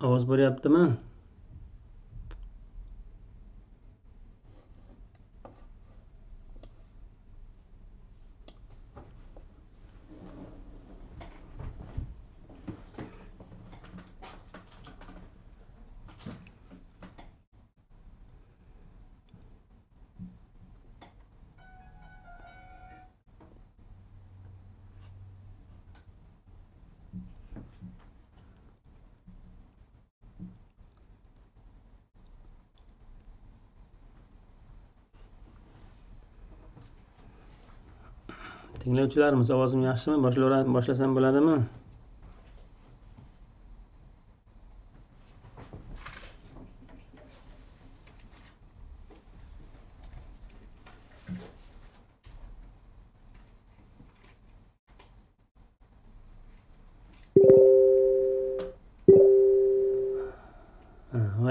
Ovoz boryaptimi? Tinglovchilarimiz, ovozim yaxshimi? Boshlasam bo'ladimi?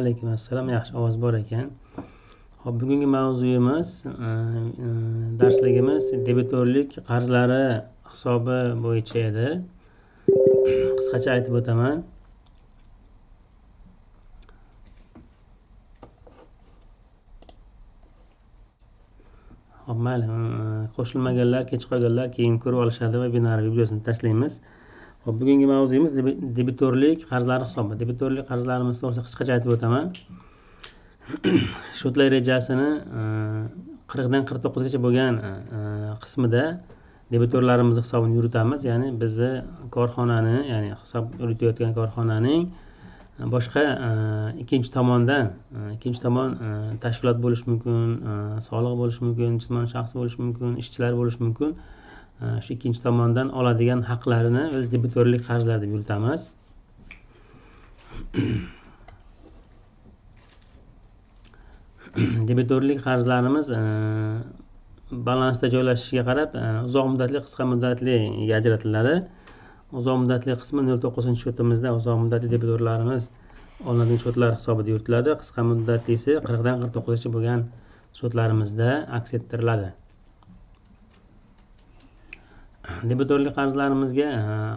Alaykum assalom. Yaxshi, ovoz bor ekan. Hop, bugungi mavzuyimiz, darsligimiz debitorlik qarzlari hisobi bo'yicha edi. Qisqacha aytib o'taman. Hop, mayli, qo'shilmaganlar, kech qolganlar keyin ko'rib olishadi va binari videosini tashlaymiz. Hop, bugungi mavzuyimiz debitorlik qarzlari hisobi. Debitorlik qarzlarimiz to'g'risida qisqacha aytib o'taman. Shotlar rejasini 40 dan 49 gacha bo'lgan qismida debitorlarimiz hisobini yuritamiz. Ya'ni bizni korxonani, ya'ni hisob yuritayotgan korxonaning boshqa ikkinchi tomon tashkilot bo'lishi mumkin, soliq bo'lishi mumkin, jismoniy shaxs bo'lishi mumkin, ishchilar bo'lishi mumkin. Shu ikkinchi tomondan oladigan haqlarini biz debitorlik qarzlar deb yuritamiz. Debitorlik qarzlarimiz balansda joylashishiga qarab uzoq muddatli, qisqa muddatli ajratiladi. Uzoq muddatli qismi 09-shotimizda uzoq muddatli debitorlarimiz olinadigan shotlar hisobida yuritiladi. Qisqa muddatlisi 40 dan 49 gacha bo'lgan shotlarimizda aks ettiriladi. Debitorlik qarzlarimizga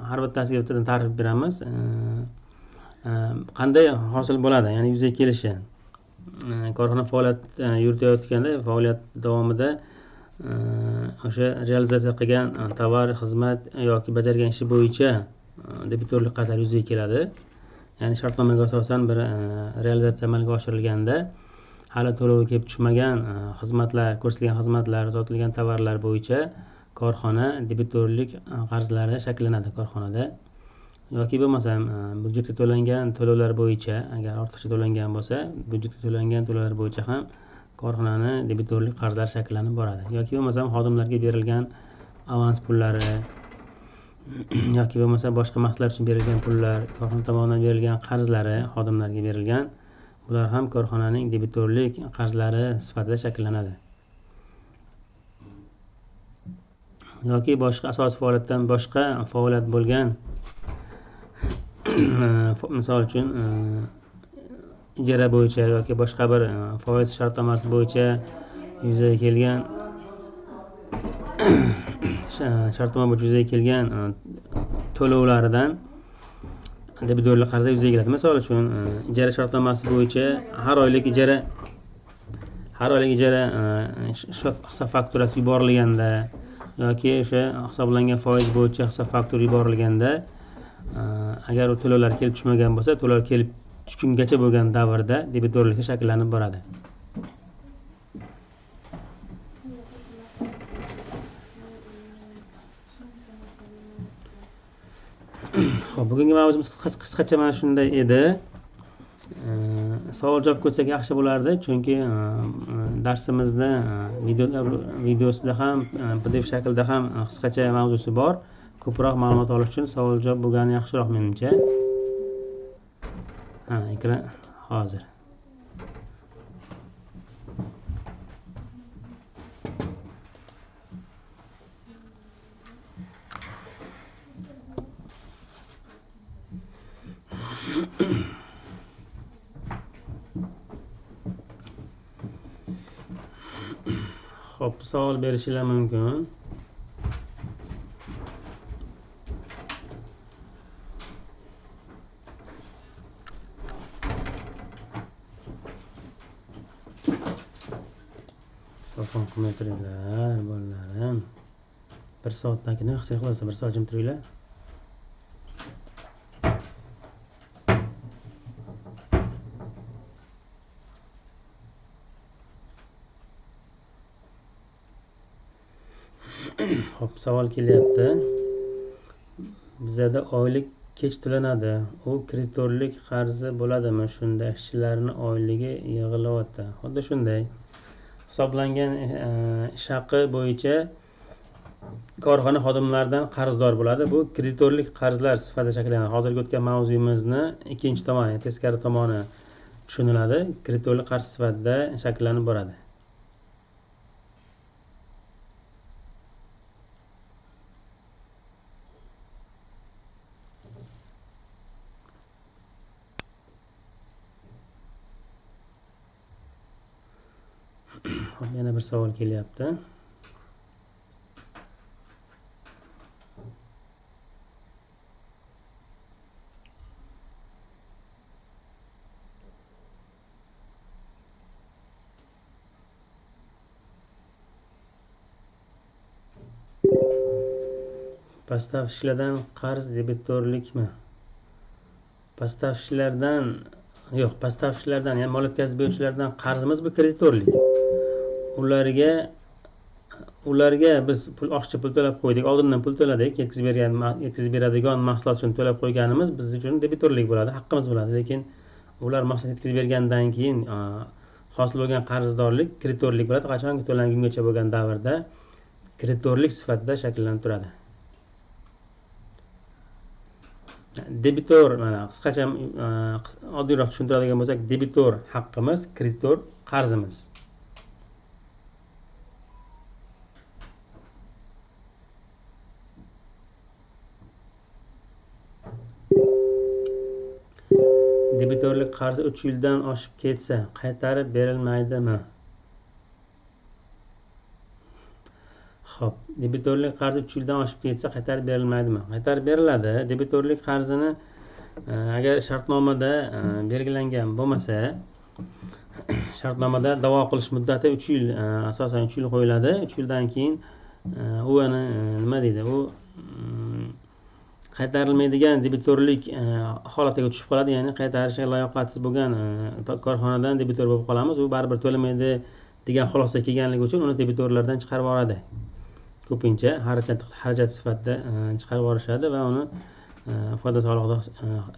har bittasiga bittadan ta'rif beramiz. Qanday hosil bo'ladi, ya'ni yuzaga kelishi. Korxona faoliyat yuritayotganda, faoliyat davomida o'sha realizatsiya qilgan tovar, xizmat yoki bajargan ishi bo'yicha debitorlik qarzlari yuzaga keladi. Ya'ni shartnomaga asosan bir realizatsiya amalga oshirilganda hali to'lovi kelib tushmagan xizmatlar, ko'rsatilgan xizmatlar, sotilgan tovarlar bo'yicha korxona debitorlik qarzlari shakllanadi korxonada. Yoki bo'lmasam byudjetga to'langan to'lovlar bo'yicha, agar ortiqcha to'langan bo'lsa, byudjetga to'langan to'lovlar bo'yicha ham korxonani debitorlik qarzlari shakllanib boradi. Yoki bo'lmasam xodimlarga berilgan avans pullari yoki bo'lmasa boshqa maqsadlar uchun berilgan pullar, korxona tomonidan berilgan qarzlari, xodimlarga berilgan, bular ham korxonaning debitorlik qarzlari sifatida shakllanadi. Yoki boshqa asosiy faoliyatdan boshqa faoliyat bo'lgan, misol uchun ijara bo'yicha yoki boshqa bir foiz shartnomasi bo'yicha yuzaga kelgan shartnoma bo'yicha yuzaga kelgan to'lovlaridan debitorlik qarzlar yuzaga keladi. Misol uchun ijara shartnomasi bo'yicha har oylik ijara hisob fakturasi yuborilganda yoki o'sha hisoblangan foiz bo'yicha hisob faktura yuborilganda, agar u to'lovlar kelib tushmagan bo'lsa, to'lovlar kelib tushgungacha bo'lgan davrda debitorlik shakllanib boradi. Xo'p, bugungi mavzumiz qisqacha mana shunday edi. Savol javob ko'rsak yaxshi bo'lardi, chunki darsimizda videosida ham, PDF shaklida ham qisqacha mavzusi bor. Ko'proq ma'lumot olish uchun savol javob bo'lgani yaxshiroq menimcha. Ekran hozir. Xo'p, savol berishinglar mumkin. telefon qilmay turinglar bolalarim. 1 soatdan keyin his qilsa 1 soat jim turinglar. Hop, savol kelyapti. Bizda oylik kech to'lanadi. U kreditorlik qarzi bo'ladimi? Shunda ishchilarning oyligi yig'ilyapti. Xuddi shunday. Hisoblangan ish haqi bo'yicha korxona xodimlaridan qarzdor bo'ladi. Bu kreditorlik qarzlar sifatida shakllanadi. Hozirgi o'tgan mavzuyimizni ikkinchi tomoni, teskari tomoni tushuniladi. Kreditorlik qarz sifatida shakllanib boradi. Yana bir savol kelyapti. Postavchilardan qarz debitorlikmi? Postavchilardan ya'ni mol yetkazib beruvchilardan qarzimiz bu kreditorlik. Ularga biz oshchi pul to'lab qo'ydik, oldindan pul to'ladik, yetkazib beradigan mahsulot uchun to'lab qo'yganimiz biz uchun debitorlik bo'ladi, haqqimiz bo'ladi. Lekin ular mahsulot yetkazib bergandan keyin hosil bo'lgan qarzdorlik kreditorlik bo'ladi. Qachonki to'langungacha bo'lgan davrda kreditorlik sifatida shakllanib turadi. Debitor, mana qisqacha oddiyroq tushuntiradigan bo'lsak, debitor haqqimiz, kreditor qarzimiz. Debitorlik qarzi 3 yildan oshib ketsa, qaytarib berilmaydimi? Xo'p, debitorlik qarzi 3 yildan oshib ketsa, qaytarib berilmaydimi? Qaytarib beriladi. Debitorlik qarzini agar shartnomada belgilangan bo'lmasa, shartnomada da'vo qilish muddati 3 yil, asosan 3 yil qo'yiladi. 3 yildan keyin u nima deydi? U qaytarilmaydigan debitorlik holatiga tushib qoladi, ya'ni qaytarishga layoqatsiz bo'lgan korxonadan debitor bo'lib qolamiz. U baribir to'lamaydi degan xulosaga kelganligi uchun uni debitorlardan chiqarib yuboradi. Ko'pincha xarajat sifatida chiqarib yuborishadi va uni foyda solig'ida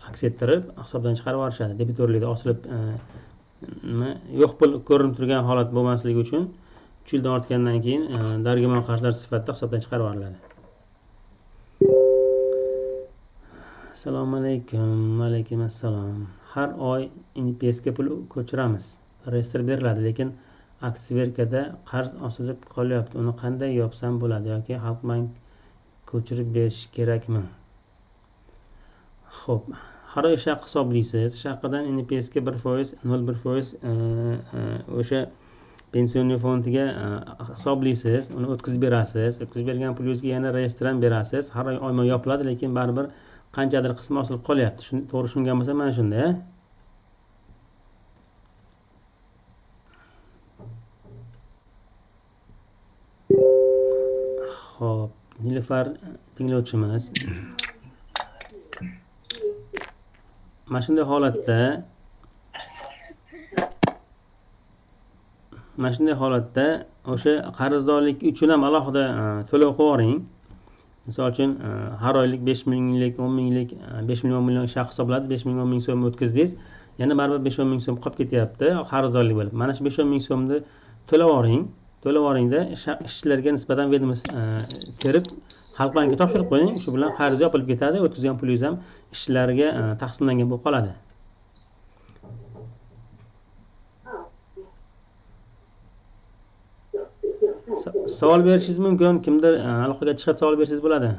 aks ettirib hisobdan chiqarib yuborishadi. Debitorlikda osilib yo'q pul ko'rinib turgan holat bo'lmasligi uchun 3 yildan ortgandan keyin dargumon qarzlar sifatida hisobdan chiqarib yuboriladi. Assalomu alaykum. Alaykum assalom. Har oy NPSga pul ko'chiramiz. Reyestr beriladi, lekin aksiverkada qarz osilib qolyapti. Uni qanday yopsam bo'ladi yoki Xalqbank ko'chirib berish kerakmi? Xo'p, har oy ish haqi hisoblaysiz. Ish haqidan NPSga 1%, 0,1% o'sha pensioniy fondiga hisoblaysiz, uni o'tkazib berasiz. O'tkazib bergan pulingizga yana reyestr ham berasiz. Har oy oyma yopiladi, lekin baribir qanchadir qismi osilib qolyapti. To'g'ri tushungan bo'lsa, mana shunda. Xo'p, Nilufar tinglovchimiz. Mana shunday holatda o'sha qarzdorlik uchun ham alohida to'lov qilib yuboring. Misol uchun har oylik 5 minglik, 10 minglik, 5 million 10 million ish haqi hisobladingiz, 5 ming 10 ming so'm o'tkazdingiz. Yana baribir 5-10 ming so'm qolib ketyapti qarzdorlik bo'lib. Mana shu 5-10 ming so'mni to'lab yuboringda ishchilarga nisbatan vedomos terib Xalqbankka topshirib qo'ying. Shu bilan qarz yopilib ketadi, o'tkazgan pulingiz ham ishchilarga taqsimlangan bo'lib qoladi. Savol berishingiz mumkin. Kimdir aloqaga chiqib savol berishingiz bo'ladi.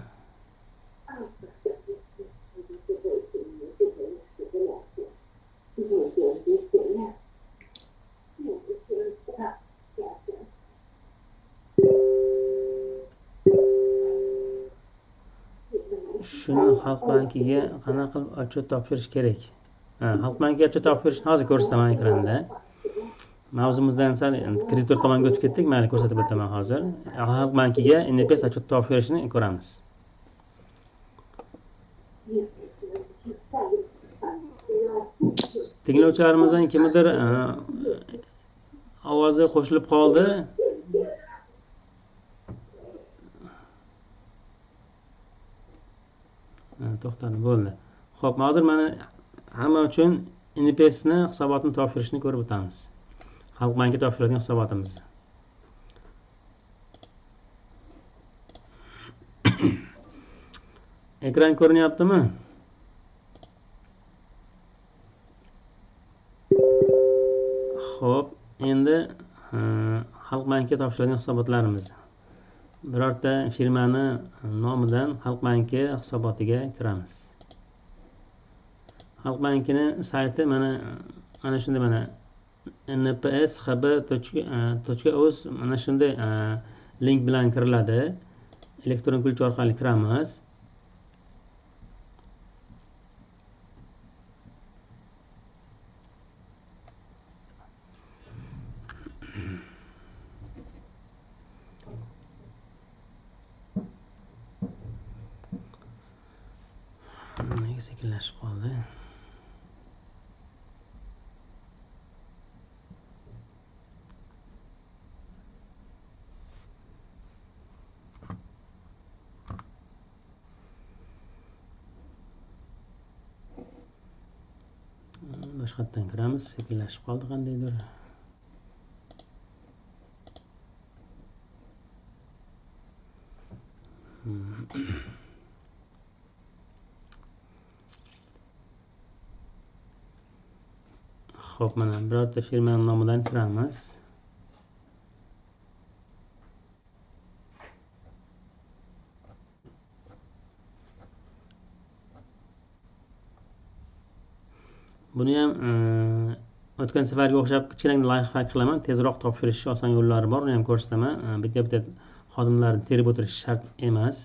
Shuni Xalqbankiga qanaqa qilib otchot topshirish kerak? Xalqbankiga otchot topshirishni hozir ko'rsataman ekranda. Mavzumizdan sal kreditor tomonga o'tib ketdik. Mayli, ko'rsatib o'taman hozir. Xalq bankiga NPS отчет topshirishni ko'ramiz. Tinglovchilarimizdan kimnidir ovozi qo'shilib qoldi. To'xtadi, bo'ldi. Xo'p, hozir mana hamma uchun NPSni hisobotini topshirishni ko'rib o'tamiz. Xalq banki topshiradigan hisobotimiz. Ekran ko'rinyaptimi? Xo'p, endi Xalq bankiga topshiradigan hisobotlarimiz. Birorta firmani nomidan Xalq banki hisobotiga kiramiz. Xalq bankini sayti mana shunday, mana npshb.uz mana shunday link bilan kiriladi. Elektron ключ orqali kiramiz. Nega sekinlashib qoldi? Boshqatdan kiramiz. Sekinlashib qoldi qandaydir. Xo'p, mana birorta firmaning nomidan kiramiz. Buni ham o'tgan safarga o'xshab kichkinagina layfhack qilaman. Tezroq topshirish oson yo'llari bor. Uni ham ko'rsataman. Bitta xodimlarni terib o'tirish shart emas.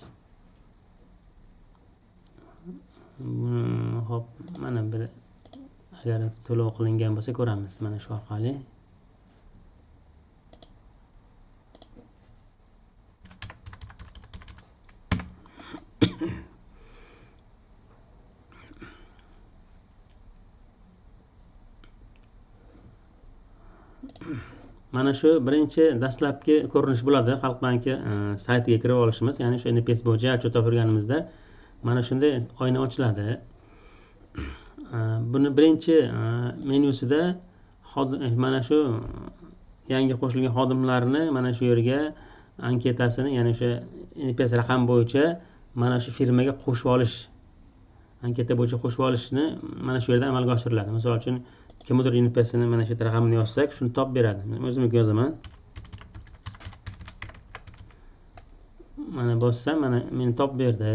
Xo'p, mana bir agar to'lov qilingan bo'lsa ko'ramiz mana shu orqali. Mana shu birinchi dastlabki ko'rinish bo'ladi. Xalq banki saytiga kirib olishimiz, ya'ni shu NPS bo'yicha отчет topshirganimizda mana shunday oyna ochiladi. Buni birinchi menyusida mana shu yangi qo'shilgan xodimlarni mana shu yerga anketasini, ya'ni o'sha NPS raqam bo'yicha mana shu firmaga qo'shib olish, anketa bo'yicha qo'shib olishni mana shu yerda amalga oshiriladi. Misol uchun kimdir NPSini mana shu raqamini yozsak, shuni topib beradi. Men o'zimga yozaman. Mana bossam, mana meni topib berdi.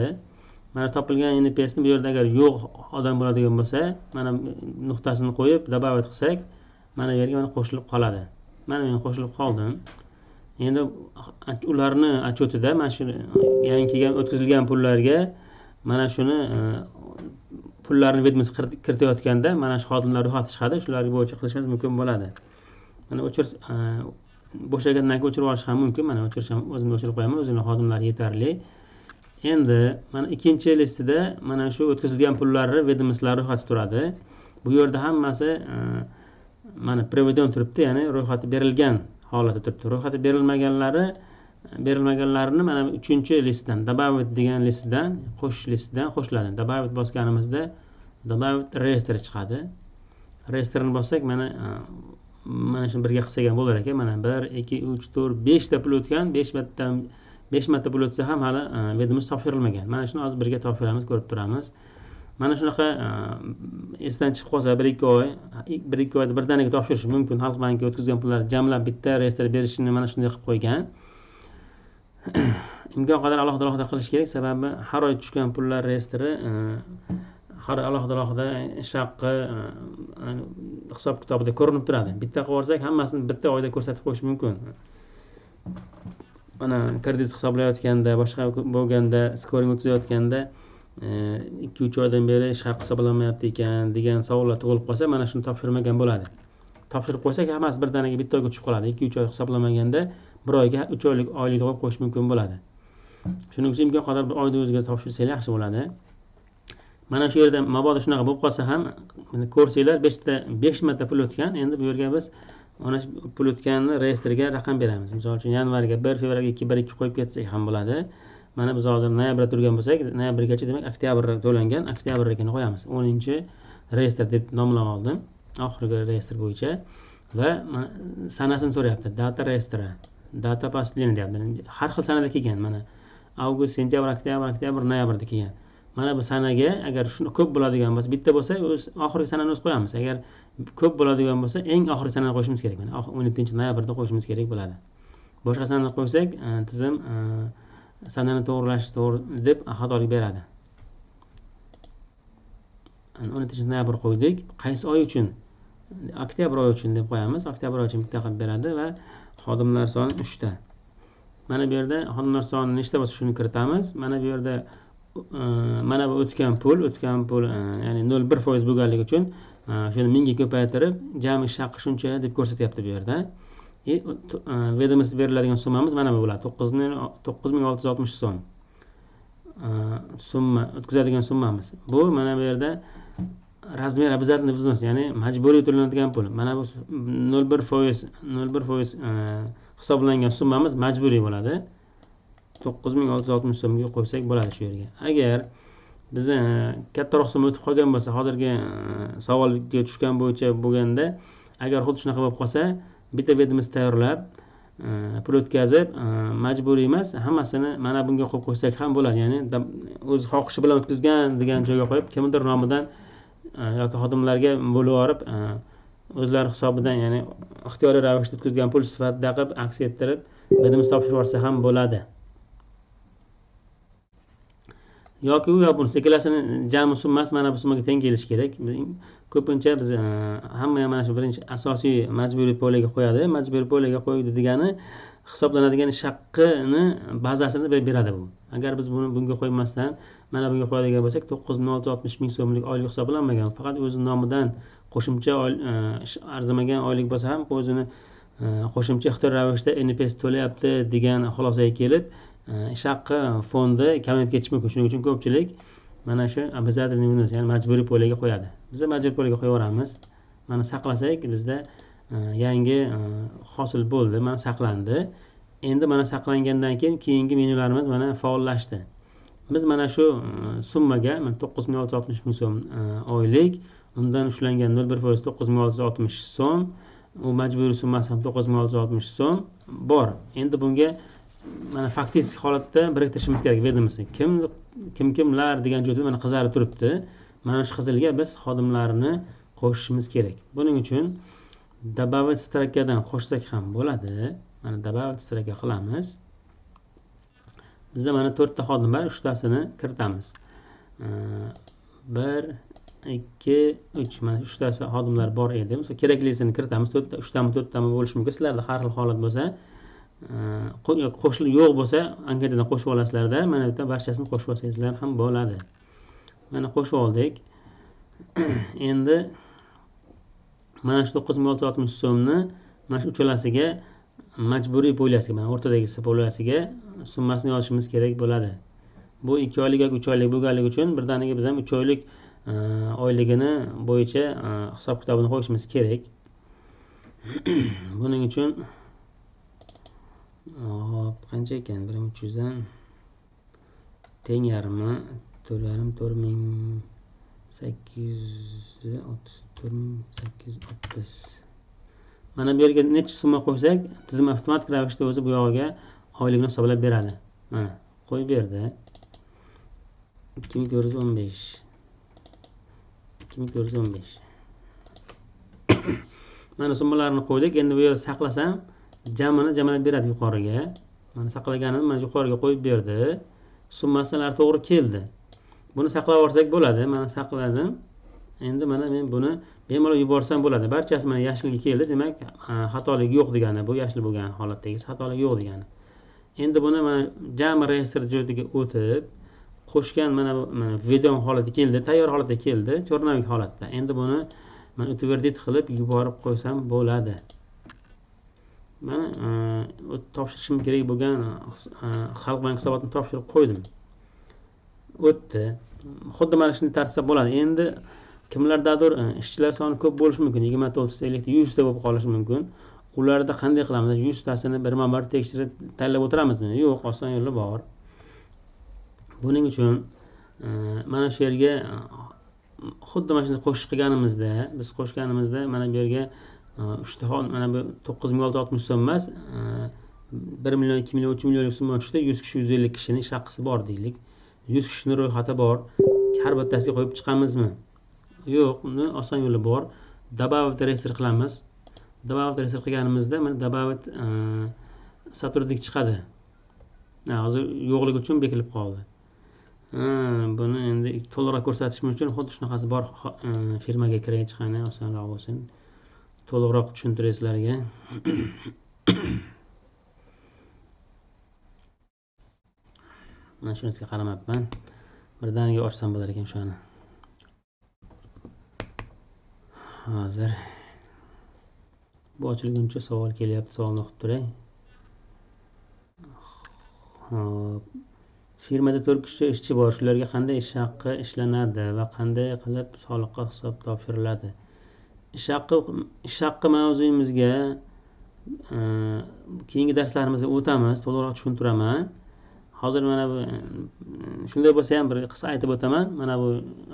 Mana topilgan NPSni bu yerda agar yo'q odam bo'ladigan bo'lsa, mana nuqtasini qo'yib добавить qilsak, mana bu yerga mana qo'shilib qoladi. Mana men qo'shilib qoldim. Endi ularni отчетida mana shu yangi kelgan o'tkazilgan pullarga mana shuni pullarni vedомство kiritayotganda mana shu xodimlar ro'yxati chiqadi. Shularga bo'yicha qilishimiz mumkin bo'ladi. Mana o'chirish bo'shagandan keyin o'chirib olish ham mumkin. Mana o'chirish ham o'zimga o'chirib qo'yaman. O'zimning xodimlar yetarli. Endi mana ikkinchi listida mana shu o'tkazilgan pullarni ведомстволар ro'yxati turadi. Bu yerda hammasi mana проведен turibdi, ya'ni ro'yxati berilgan holatda turibdi. Ro'yxati berilmaganlarini mana 3-listdan, добавить degan listdan, qo'shish listidan qo'shiladi. Добавить bosganimizda добавить reestr chiqadi. Reestrni bossak mana shuni birga qilsak ham bo'lar ekan. Mana 1 2 3 4 5 ta pul o'tgan, 5 marta pul o'tsa ham hali ведомство topshirilmagan. Mana shuni hozir birga topshiramiz, ko'rib turamiz. Mana shunaqa esdan chiqib qolsa 1-2 oyda birdaniga topshirish mumkin. Xalq banki o'tkazgan pullar jamlab bitta reestr berishini mana shunday qilib qo'ygan. Imkon qadar alohida qilish kerak, sababi har oy tushgan pullar reestri har alohida ish haqqi hisob kitobida ko'rinib turadi. Bitta qilib olsak, hammasini bitta oyda ko'rsatib qo'yish mumkin. Mana kredit hisoblayotganda, boshqa bo'lganda, skoring o'tkazayotganda 2-3 oydan beri ish haqqi hisoblanmayapti ekan degan savollar tug'ilib qolsa, mana shuni topshirmagan bo'ladi. topshirib qo'ysak hammasi birdaniga bitta oyga tushib qoladi. 2-3 oy hisoblamaganda bir oyga 3 oylik oylikni qo'yib qo'yish mumkin bo'ladi. Shuning uchun imkon qadar bir oyda o'ziga topshirsangiz yaxshi bo'ladi. Mana shu yerda mabodo shunaqa bo'lib qolsa ham ko'rsanglar 5 marta pul o'tgan. Endi bu yerga biz mana shu pul o'tganni reyestrga raqam beramiz. Misol uchun yanvarga 1, fevralga 2, 1, 2 qo'yib ketsak ham bo'ladi. Mana biz hozir noyabrda turgan bo'lsak, noyabrgacha demak oktyabrda to'langan, oktyabrnikini qo'yamiz. 10-reyestr deb nomlab oldim. Oxirgi reyestr bo'yicha va sanasini so'rayapti. Data reyestri, data последний deyapti. Har xil sanada kelgan. Mana avgust, sentyabr, oktyabr, noyabrda kelgan. Mana bu sanaga agar shuni ko'p bo'ladigan bo'lsa, bitta bo'lsa, o'z oxirgi sanani o'z qo'yamiz. Agar ko'p bo'ladigan bo'lsa, eng oxirgi sanani qo'yishimiz kerak. Mana 17-noyabrda qo'yishimiz kerak bo'ladi. Boshqa sanani qo'ysak, tizim sanani to'g'rilash deb xatolik beradi. 17-noyabr qo'ydik. Qaysi oy uchun? Oktyabr oyi uchun deb qo'yamiz. Oktyabr oyi uchun bitta qilib beradi va xodimlar soni 3 ta. Mana bu yerda xodimlar soni nechta bo'lsa shuni kiritamiz. Mana bu yerda mana bu o'tgan pul, ya'ni 0,1% bo'lganligi uchun shuni 1000 ga ko'paytirib, jami ish haqi shuncha deb ko'rsatyapti bu yerda. Vedomost beriladigan summamiz mana bu bo'ladi. 9660 so'm. Summa o'tkazadigan summamiz. Bu mana bu yerda razmer обязательный взнос, ya'ni majburiy to'lanadigan pul. Mana bu 0,1% hisoblangan summamiz majburiy bo'ladi. 9660 so'mga qo'ysak bo'ladi shu yerga. Agar biz kattaroq summa o'tib qolgan bo'lsa, hozirgi savolga tushgan bo'yicha bo'lganda, agar xuddi shunaqa bo'lib qolsa, bitta vedomost tayyorlab, pul o'tkazib, majburiy emas, hammasini mana bunga qo'yib qo'ysak ham bo'ladi. Ya'ni o'z xohishi bilan o'tkazgan degan joyga qo'yib, kimdir nomidan yoki xodimlarga bo'lib olib, o'zlari hisobidan, ya'ni ixtiyoriy ravishda o'tkazgan pul sifatida qilib aks ettirib, vedomost topshirib yuborsa ham bo'ladi. Yoki u bunisi ikkalasini jami summasi mana bu summaga teng kelishi kerak. Ko'pincha biz hamma mana shu birinchi asosiy majburiy poliga qo'yadi. Majburiy poliga qo'ydi degani hisoblanadigan ish haqini bazasini beradi bu. Agar biz bunga qo'ymasdan mana bunga qo'yadigan bo'lsak, 9660 ming so'mlik oylik hisoblanmagan. Faqat o'zi nomidan qo'shimcha arzimagan oylik bo'lsa ham o'zini qo'shimcha ixtiyoriy ravishda NPS to'layapti degan xulosaga kelib, ish haqi fondi kamayib ketishi mumkin. Shuning uchun ko'pchilik mana shu обязательный взнос, ya'ni majburiy poliga qo'yadi. Biz majburiy poliga qo'yaveramiz. Mana saqlasak bizda yangi hosil bo'ldi, mana saqlandi. Endi mana saqlangandan keyin keyingi menyularimiz mana faollashdi. Biz mana shu summaga 9660 ming so'm oylik, undan ushlangan 0,1% 9660 so'm, u majburiy summasi ham 9660 so'm bor. Endi bunga mana faktik holatda biriktirishimiz kerak vedomostni. Kimlar degan joyda mana qizarib turibdi. Mana shu qizilga biz xodimlarni qo'shishimiz kerak. Buning uchun добавить strokadan qo'shsak ham bo'ladi. Mana добавить stroka qilamiz. Bizda mana 4 ta xodim bor, 3 tasini kiritamiz. 1, 2, 3. Mana 3 tasi xodimlar bor edi. Misol keraklisini kiritamiz. 3 tami 4 tami bo'lishi mumkin. Sizlarda har xil holat bo'lsa, qo'shilib yo'q bo'lsa, anketadan qo'shib olasizlarda, mana bu yerda barchasini qo'shib olsangizlar ham bo'ladi. Mana qo'shib oldik. Endi mana shu 9660 so'mni mana shu uchalasiga majburiy poliyasiga, mana o'rtadagi poliyasiga summasini yozishimiz kerak bo'ladi. Bu 2 oylik yoki 3 oylik bo'lganligi uchun birdaniga biz ham 3 oylik oyligini bo'yicha hisob kitobini qo'yishimiz kerak. Buning uchun qancha ekan? 1300 dan teng yarmi 4,830. Mana bu yerga necha summa qo'ysak, tizim avtomatik ravishda o'zi bu yog'iga oylikni hisoblab beradi. Mana qo'yib berdi. 2415. Mana summalarni qo'ydik. Endi bu yerda saqlasam, jamlab beradi yuqoriga. Mana saqlaganimni mana yuqoriga qo'yib berdi. Summalar to'g'ri keldi. Buni saqlab olsak bo'ladi. Mana saqladim. Endi mana men buni bemalol yuborsam bo'ladi. Barchasi mana yashilga keldi. Demak, xatolik yo'q degani. Bu yashil bo'lgan holatdagi xatolik yo'q degani. Endi buni mana jami reyestr joyiga o'tib, qo'shgan mana video holati keldi, tayyor holatda keldi, cho'rnavik holatda. Endi buni mana utverdit qilib yuborib qo'ysam bo'ladi. Mana topshirishim kerak bo'lgan xalq banki hisobotini topshirib qo'ydim. O'tdi. Xuddi mana shunday tartibda bo'ladi. Endi kimlardadir ishchilar soni ko'p bo'lishi mumkin. 20 ta, 30 ta, 50 ta, 100 ta bo'lib qolishi mumkin. Ularda qanday qilamiz? 100 tasini birma-bir tekshirib tanlab o'tiramizmi? Yo'q, oson yo'li bor. Buning uchun mana shu yerga xuddi mana shunday qo'shiq qilganimizda, biz qo'shganimizda mana bu yerga 3 ta mana bu 9660 so'm emas, 1 million, 2 million, 3 million so'm tushdi, 100 kishi, 150 kishining ish haqqisi bor deylik. 100 kishining ro'yxati bor. Har bittasiga qo'yib chiqamizmi? Yo'q, uni oson yo'li bor. Добавить reestr qilamiz. Добавить reestr qilganimizda mana добавить сотрудник chiqadi. Hozir yo'qligi uchun bekilib qoldi. Buni endi to'liqroq ko'rsatish uchun xuddi shunaqasi bor, firmaga kiray chiqani osonroq bo'lsin. To'liqroq tushuntiray sizlarga. Mana shunisiga qaramabman. Birdaniga ochsam bo'lar ekan shuni. Hozir bu ochilguncha savol kelyapti, savolni o'qib turay. Hop. Firmada 4 kishi ishchi bor. Shularga qanday ish haqqi ishlanadi va qanday qilib soliqqa hisob topshiriladi? Ish haqqi mavzuyimizga keyingi darslarimizda o'tamiz, to'liqroq tushuntiraman. Hozir mana bu shunday bo'lsa ham bir qisqa aytib o'taman. Mana bu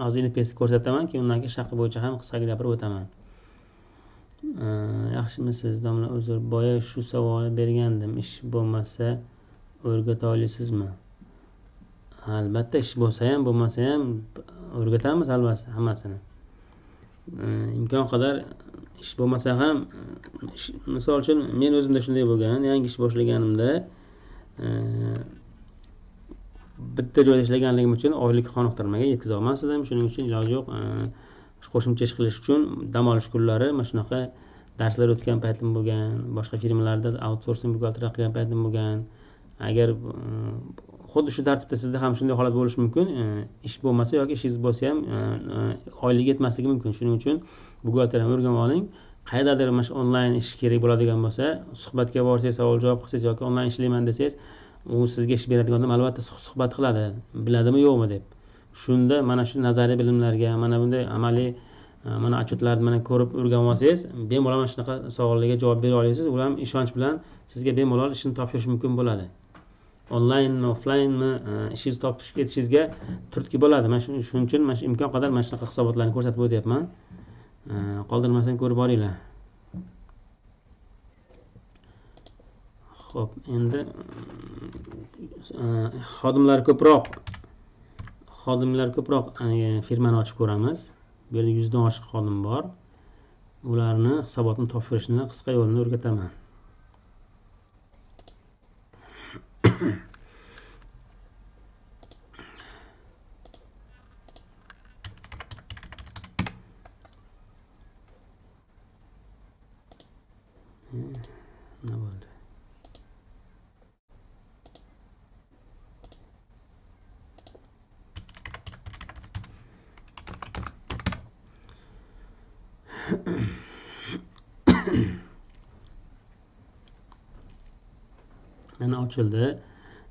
hozir NPSni ko'rsataman, keyin undan keyin ish haqqi bo'yicha ham qisqa gapirib o'taman. Yaxshimisiz, domla? Uzr, boya shu savolni bergandim. Ish bo'lmasa o'rgata olasizmi? Albatta, ish bo'lsa ham, bo'lmasa ham o'rgatamiz albatta hammasini. Imkon qadar ish bo'lmasa ham, misol uchun men o'zimda shunday bo'lgan, yangi ish boshlaganimda bitta joyda ishlaganligim uchun oylik qoniqtirmaga yetkiza olmasdim. Shuning uchun iloji yo'q, qo'shimcha ish qilish uchun dam olish kunlari mana shunaqa darslar o'tgan paytim bo'lgan, boshqa firmalarda outsourcing buxgalterlik qilgan paytim bo'lgan. Agar xuddi shu tartibda sizda ham shunday holat bo'lishi mumkin. Ish bo'lmasa yoki ishingiz bo'lsa ham oylik yetmasligi mumkin. Shuning uchun buxgalteriyani o'rganib oling. Qaydadir mana shu onlayn ish kerak bo'ladigan bo'lsa, suhbatga borsangiz, savol javob qilsangiz yoki onlayn ishlayman desangiz, u sizga ish beradigan odam albatta suhbat qiladi. Biladimi, yo'qmi deb. Shunda mana shu nazariy bilimlarga, mana bunday amaliy mana отчетlarni mana ko'rib o'rganib olsangiz, bemalol mana shunaqa savollarga javob bera olasiz. Ular ham ishonch bilan sizga bemalol ishni topshirish mumkin bo'ladi. Onlaynmi, offlaynmi ishingizni topib ketishingizga turtki bo'ladi. Mana shuning uchun mana shu imkon qadar mana shunaqa hisobotlarni ko'rsatib o'tyapman. Qoldirmasdan ko'rib boringlar. Xo'p, endi xodimlar ko'proq firmani ochib ko'ramiz. Bu yerda 100 dan oshiq xodim bor. Ularni hisobotni topshirishni qisqa yo'lini o'rgataman. Nima bo'ldi? Mana ochildi.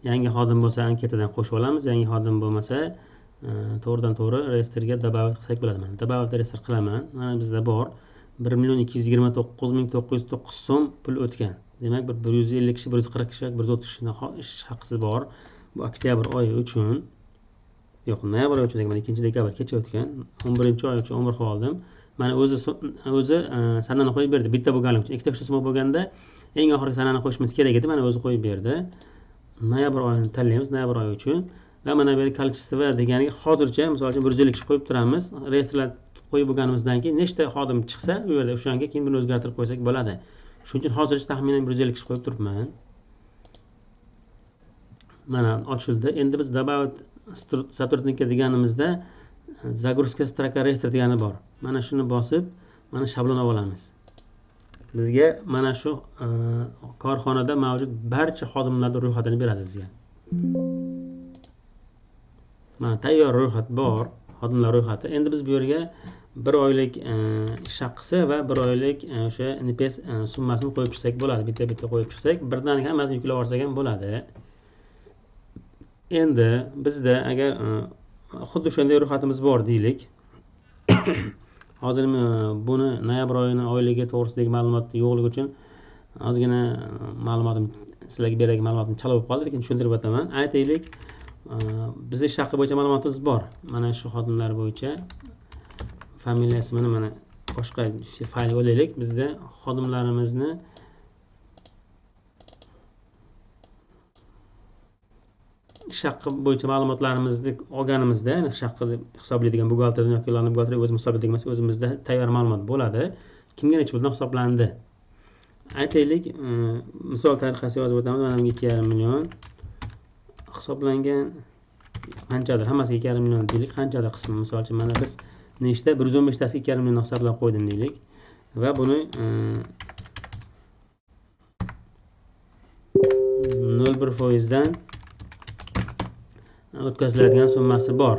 Yangi xodim bo'lsa anketadan qo'shib olamiz, yangi xodim bo'lmasa to'g'ridan to'g'ri reyestrga добавить qilsak bo'ladi. Mana добавить reestr qilaman. Mana bizda bor 1,229,909 so'm pul o'tgan. Demak, 150 kishi, 140 kishi, 130 kishi ish haqqisi bor. Bu oktyabr oyi uchun, yo'q, noyabr oyi uchun, mana 2-dekabr kecha o'tgan. 11-oy uchun 11 oldim. Mana o'zi sanani qo'yib berdi. Bitta bo'lganligi uchun, ikkita kishi summa bo'lganda eng oxirgi sanani qo'yishimiz kerak edi. Mana o'zi qo'yib berdi. Noyabr oyini tanlaymiz, noyabr oyi uchun. Va mana bu yerda количество deganiga hozircha misol uchun 150 kishi qo'yib turamiz. Reyestrlar qo'yib bo'lganimizdan keyin nechta xodim chiqsa, u yerda o'shanga keyin buni o'zgartirib qo'ysak bo'ladi. Shuning uchun hozircha taxminan 150 kishi qo'yib turibman. Mana ochildi. Endi biz добавить сотрудника deganimizda загрузка строка reestr degani bor. Mana shuni bosib, mana shablon olamiz. Bizga mana shu korxonada mavjud barcha xodimlarning ro'yxatini beradi bizga. Mana tayyor ro'yxat bor, xodimlar ro'yxati. Endi biz bu yerga bir oylik ish haqqisi va bir oylik o'sha NPS summasini qo'yib tursak bo'ladi. Bitta qo'yib tursak, birdan hammasini yuklab olsak ham bo'ladi. Endi bizda agar xuddi o'shanday ro'yxatimiz bor deylik. Hozir buni noyabr oyini oyligi to'g'risidagi ma'lumot yo'qligi uchun ozgina ma'lumotim sizlarga beradagi ma'lumotim chala bo'lib qoldi, lekin tushuntirib o'taman. Aytaylik, bizda ish haqi bo'yicha ma'lumotimiz bor. Mana shu xodimlar bo'yicha familiya ismini mana boshqa faylga olaylik. Bizda xodimlarimizni ish haqi bo'yicha ma'lumotlarimizni olganimizda, ish haqi deb hisoblaydigan buxgalterdan yoki ularni buxgalteriya o'zimiz hisoblaydigan emas, o'zimizda tayyor ma'lumot bo'ladi. Kimga necha puldan hisoblandi? Aytaylik, misol tariqasida yozib o'tamiz. Mana bunga 2,5 million hisoblangan. Qanchadir, hammasiga 2,5 million deylik. Qanchadir qismi, misol uchun mana biz nechta 115 tasiga 2,5 million hisoblab qo'ydim deylik. Va buni 0,1% dan o'tkaziladigan summasi bor.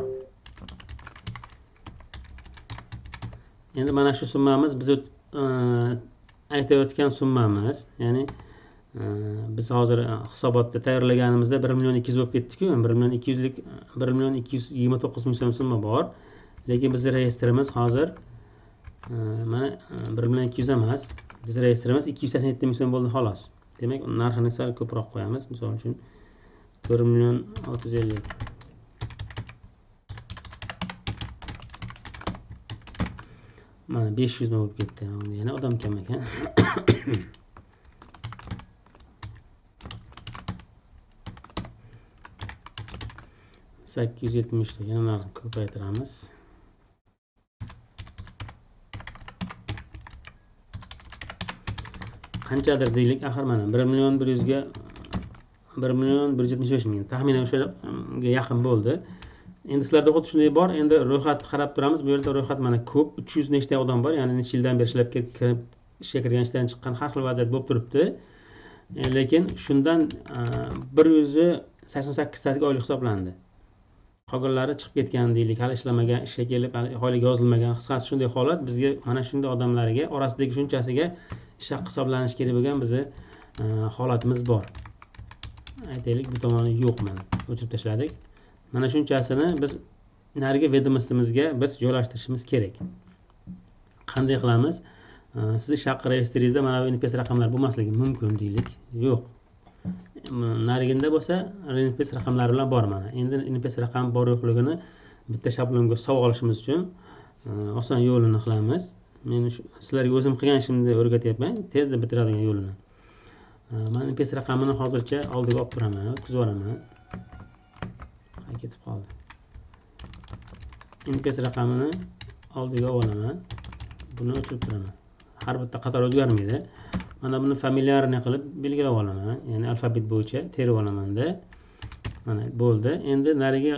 Endi mana shu summamiz biz aytayotgan summamiz, ya'ni biz hozir hisobotda tayyorlaganimizda 1 million 200 bo'lib ketdi-ku, 1 million 200lik 1 million 229 ming so'm summa bor. Lekin bizning reyestrimiz hozir mana 1 million 200 emas, biz reyestrimiz 287 ming so'm bo'ldi xolos. Demak, narxini sal ko'proq qo'yamiz. Misol uchun 1 million 650. Mana 500 bo'lib ketdi. Yana odam kam ekan. 870 yana narxni ko'paytiramiz. Qanchadir deylik, axir mana 1 million 100 ga 1 million 175 ming taxminan o'shaga yaqin bo'ldi. Endi sizlarda xuddi shunday bor. Endi ro'yxat qarab turamiz. Bu yerda ro'yxat mana ko'p, 300 nechta odam bor. Ya'ni necha yildan beri ishlab kirib, ishga kirgan, ishdan chiqqan har xil vaziyat bo'lib turibdi. Lekin shundan 188 tasiga oylik hisoblandi. Qolganlari chiqib ketgan deylik, hali ishlamagan, ishga kelib, hali oylik yozilmagan. Qisqasi shunday holat bizga mana shunday odamlarga orasidagi shunchasiga ish haqi hisoblanishi kerak bo'lgan bizning holatimiz bor. Aytaylik, bu tomoni yo'q, mana o'chirib tashladik. Mana shunchasini biz narigi vedomostiymizga biz joylashtirishimiz kerak. Qanday qilamiz? Siz ish haqi reyestringizda mana bu NPS raqamlar bo'lmasligi mumkin deylik. Yo'q. Nariginda bo'lsa NPS raqamlari bilan bor mana. Endi NPS raqami bor yo'qligini bitta shablonga solib olishimiz uchun oson yo'lini qilamiz. Men sizlarga o'zim qilgan ishimni o'rgatyapman, tezda bitiradigan yo'lini. Men NPS raqamini hozircha oldiga olib turaman, o'tkazib yuboraman. Ketib qoldi. NPS raqamini oldiga olaman. Buni o'chirib turaman. Har bitta qator o'zgarmaydi. Mana buni familiyarini qilib belgilab olaman. Ya'ni alfabet bo'yicha terib olaman-da. Mana bo'ldi. Endi narigi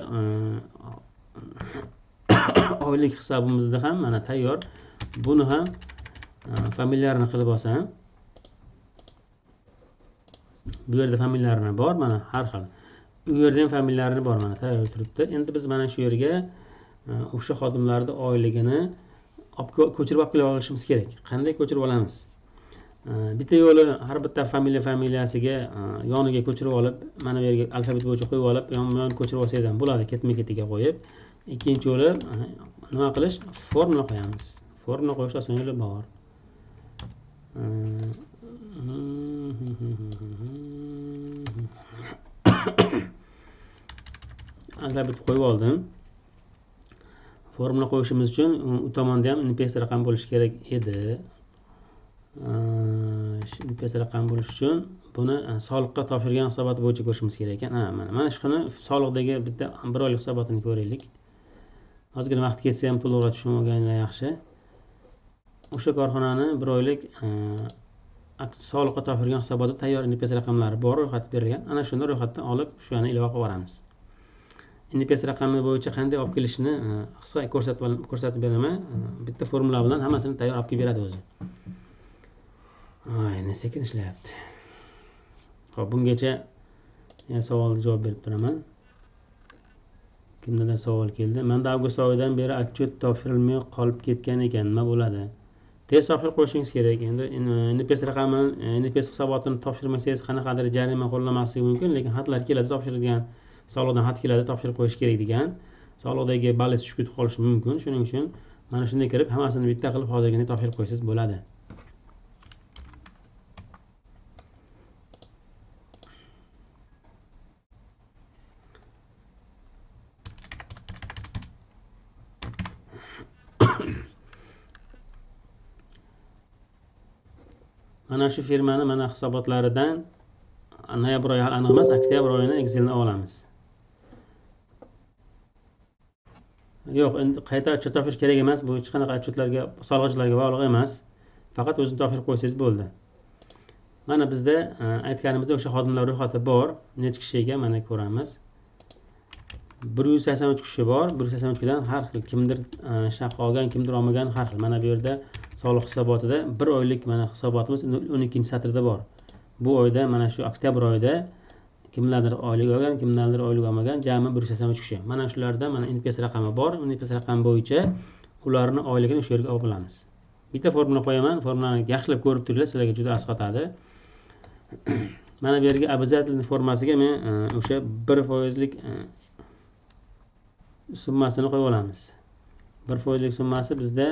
oylik hisobimizda ham mana tayyor. Buni ham familiyarini qilib olsam, bu yerda familiyarini bor, mana har xil. U yerda ham familiyarini bor, mana tayyor turibdi. Endi biz mana shu yerga o'sha xodimlarning oyligini ko'chirib olib kelib olishimiz kerak. Qanday ko'chirib olamiz? Bitta yo'li har bitta familiyasiga yoniga ko'chirib olib, mana bu yerga alfabet bo'yicha qo'yib olib, yon ko'chirib olsangiz ham bo'ladi, ketma-ketiga qo'yib. Ikkinchi yo'li nima qilish? Formula qo'yamiz. Formula qo'yish oson yo'li bor. Alfabet qo'yib oldim. Formula qo'yishimiz uchun u tomonda ham NPS raqam bo'lishi kerak edi. NPS raqam bo'lish uchun buni soliqqa topshirgan hisobot bo'yicha ko'rishimiz kerak ekan. Mana shuni soliqdagi bitta bir oylik hisobotini ko'raylik. Ozgina vaqt ketsa ham to'liqroq tushunib olganlar yaxshi. O'sha korxonani bir oylik soliqqa topshirgan hisobotda tayyor NPS raqamlari bor, ro'yxatda berilgan. Ana shuni ro'yxatdan olib, shuni ilova qilib yuboramiz. NPS raqami bo'yicha qanday olib kelishni qisqa ko'rsatib beraman. Bitta formula bilan hammasini tayyor olib kelib beradi o'zi. Ne sekin ishlayapti. Xo'p, bungacha savolga javob berib turaman. Kimdadir savol keldi. Menda avgust oyidan beri отчет topshirilmay qolib ketgan ekan. Nima bo'ladi? Tez topshirib qo'yishingiz kerak. Endi NPS raqamini, NPS hisobotini topshirmasangiz qanaqadir jarima qo'llanmasligi mumkin, lekin xatlar keladi, topshirilgan soliqdan xat keladi, topshirib qo'yish kerak degan. Soliqdagi balansi tushib ketib qolishi mumkin. Shuning uchun mana shunday kirib, hammasini bitta qilib hozirgina topshirib qo'ysangiz bo'ladi. Mana shu firmani mana hisobotlaridan noyabr oyi aniq emas, oktyabr oyini Excelni olamiz. Yo'q, endi qayta отчет topshirish kerak emas. Bu hech qanaqa отчетlarga, soliqchilarga bog'liq emas. Faqat o'zini topshirib qo'ysangiz bo'ldi. Mana bizda aytganimizda o'sha xodimlar ro'yxati bor. Necha kishi ekan mana ko'ramiz. 183 kishi bor. 183 dan har xil, kimdir shaqqa olgan, kimdir olmagan har xil. Mana bu yerda soliq hisobotida 1 oylik mana hisobotimiz 12-satrda bor. Bu oyda mana shu oktyabr oyida kimlardir oylik olgan, kimlardir oylik olmagan, jami 183 kishi. Mana shularda mana NPS raqami bor. NPS raqami bo'yicha ularni oyligini o'sha yerga olib olamiz. Bitta formula qo'yaman. Formulani yaxshilab ko'rib turinglar, sizlarga juda asqatadi. Mana bu yerga обязательный formasiga men o'sha 1%lik summasini qo'yib olamiz. 1%lik summasi bizda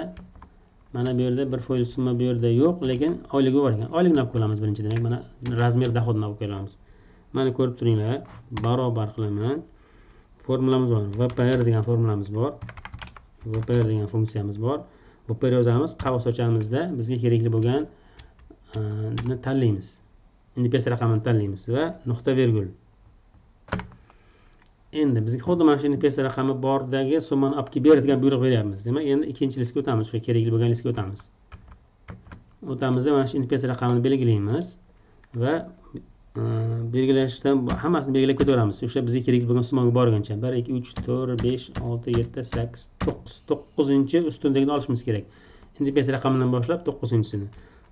mana bu yerda 1% summa bu yerda yo'q, lekin oyligi bor ekan. Oylikni olib qo'yamiz birinchi, demak mana razmer dohodini olib qo'yamiz. Mana ko'rib turinglar, barobar qilaman. Formulamiz bor. VPR degan formulamiz bor. VPR degan funksiyamiz bor. VPR yozamiz, qavs ochamizda bizga kerakli bo'lgan tanlaymiz. NPS raqamini tanlaymiz va nuqta virgul. Endi bizga xuddi mana shu NPS raqami bordagi summani olib kelib beradigan buyruq beryapmiz. Demak, endi ikkinchi listga o'tamiz, shu kerakli bo'lgan listga o'tamiz. O'tamizda mana shu NPS raqamini belgilaymiz va belgilashdan hammasini belgilab ketaveramiz. O'sha bizga kerakli bo'lgan summaga borguncha 1 2 3 4 5 6 7 8 9 ustundagini olishimiz kerak. NPS raqamidan boshlab 9-sini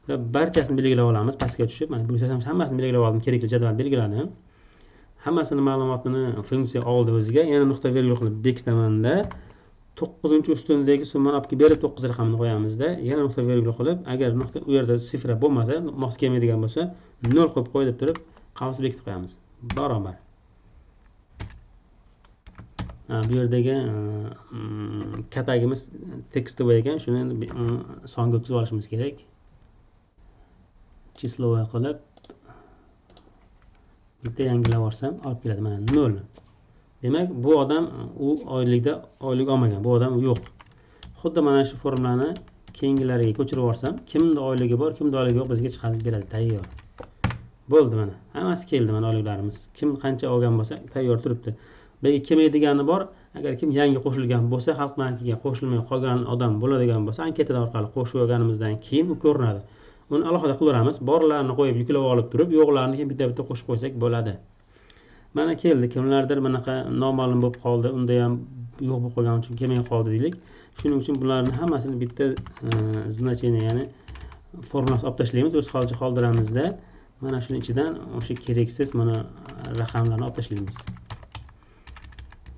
va barchasini belgilab olamiz. Pastga tushib, mana bu hammasini belgilab oldim, kerakli jadval belgiladim. Hammasini ma'lumotini funksiya oldi o'ziga, yana nuqta virgul qilib bekitamanda 9-ustundagi summani olib kelib berib 9 raqamini qo'yamizda, yana nuqta virgul qilib, agar nuqta u yerda sifra bo'lmasa, mos kelmaydigan bo'lsa, 0 qo'yib qo'y deb turib, qavs bekitib qo'yamiz. Barobar. Bu yerdagi katagimiz tekstovoy ekan, shuni endi songa o'tkazib olishimiz kerak. Chislovoy qilib bitta yangilab olsam olib keladi, mana 0. Demak, bu odam u oylik olmagan, bu odam yo'q. Xuddi mana shu formulani keyingilariga ko'chirib olsam, kimda oyligi bor, kimda oyligi yo'q bizga chiqarib beradi, tayyor. Bo'ldi mana. Hammasi keldi mana oyliklarimiz. Kim qancha olgan bo'lsa, tayyor turibdi. Balki kelmaydigani bor, agar kim yangi qo'shilgan bo'lsa, xalq bankiga qo'shilmay qolgan odam bo'ladigan bo'lsa, anketa orqali qo'shib olganimizdan keyin u ko'rinadi. Uni alohida qilamiz. Borlarni qo'yib yuklab olib turib, yo'qlarni ham bitta-bitta qo'shib qo'ysak bo'ladi. Mana keldi, kimlardir bunaqa noma'lum bo'lib qoldi, unda ham yo'q bo'lib qolgani uchun kelmay qoldi deylik. Shuning uchun bularni hammasini bitta значение, ya'ni formulasini olib tashlaymiz, o'z holicha qoldiramizda. Mana shuning ichidan o'sha keraksiz mana raqamlarni olib tashlaymiz.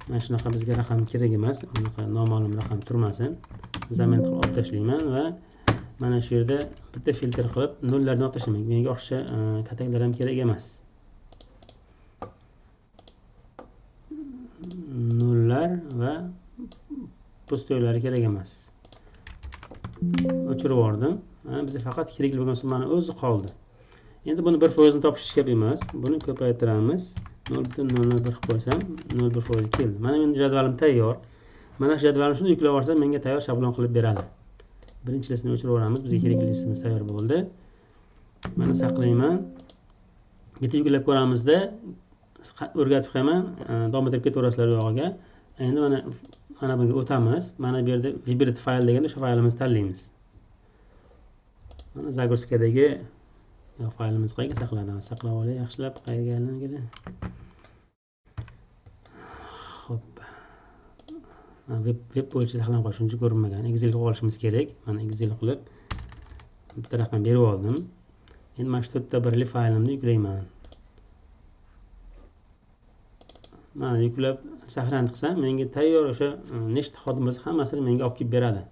Mana shunaqa bizga raqam kerak emas, unaqa noma'lum raqam turmasin. Zamin qilib olib tashlayman va mana shu yerda bitta filtr qilib nollarni olib tashlayman. Menga o'xsha kataklar ham kerak emas. Nollar va pustoylari kerak emas. O'chirib yubordim. Mana bizga faqat kerakli bo'lgan summani o'zi qoldi. Endi buni 1% ni topish gap emas. Buni ko'paytiramiz. 0.01 qilib qo'ysam 0.1% keldi. Mana mening jadvalim tayyor. Mana shu jadvalni shuni yuklab olsam menga tayyor shablon qilib beradi. Birinchi listni o'chirib yuboramiz. Bizga kerakli listimiz tayyor bo'ldi. Mana saqlayman. Bitta yuklab ko'ramizda o'rgatib qo'yaman. Davom ettirib ketaverasizlar u yog'iga. Endi mana bunga o'tamiz. Mana bu yerda vibrate fayl deganda o'sha faylimizni tanlaymiz. Mana загрузкадagi faylimiz qayerga saqlanadi? Saqlab olay, yaxshilab qayergaligini. Xo'p. Web bo'yicha saqlanib qolish uchun ko'rinmagan. Excel ga olishimiz kerak. Mana Excel qilib bitta raqam berib oldim. Endi mana shu 4ta birli faylimni yuklayman. mana yuklab saqlanib qilsam menga tayyor o'sha nechta xodim bo'lsa hammasini menga olib kelib beradi.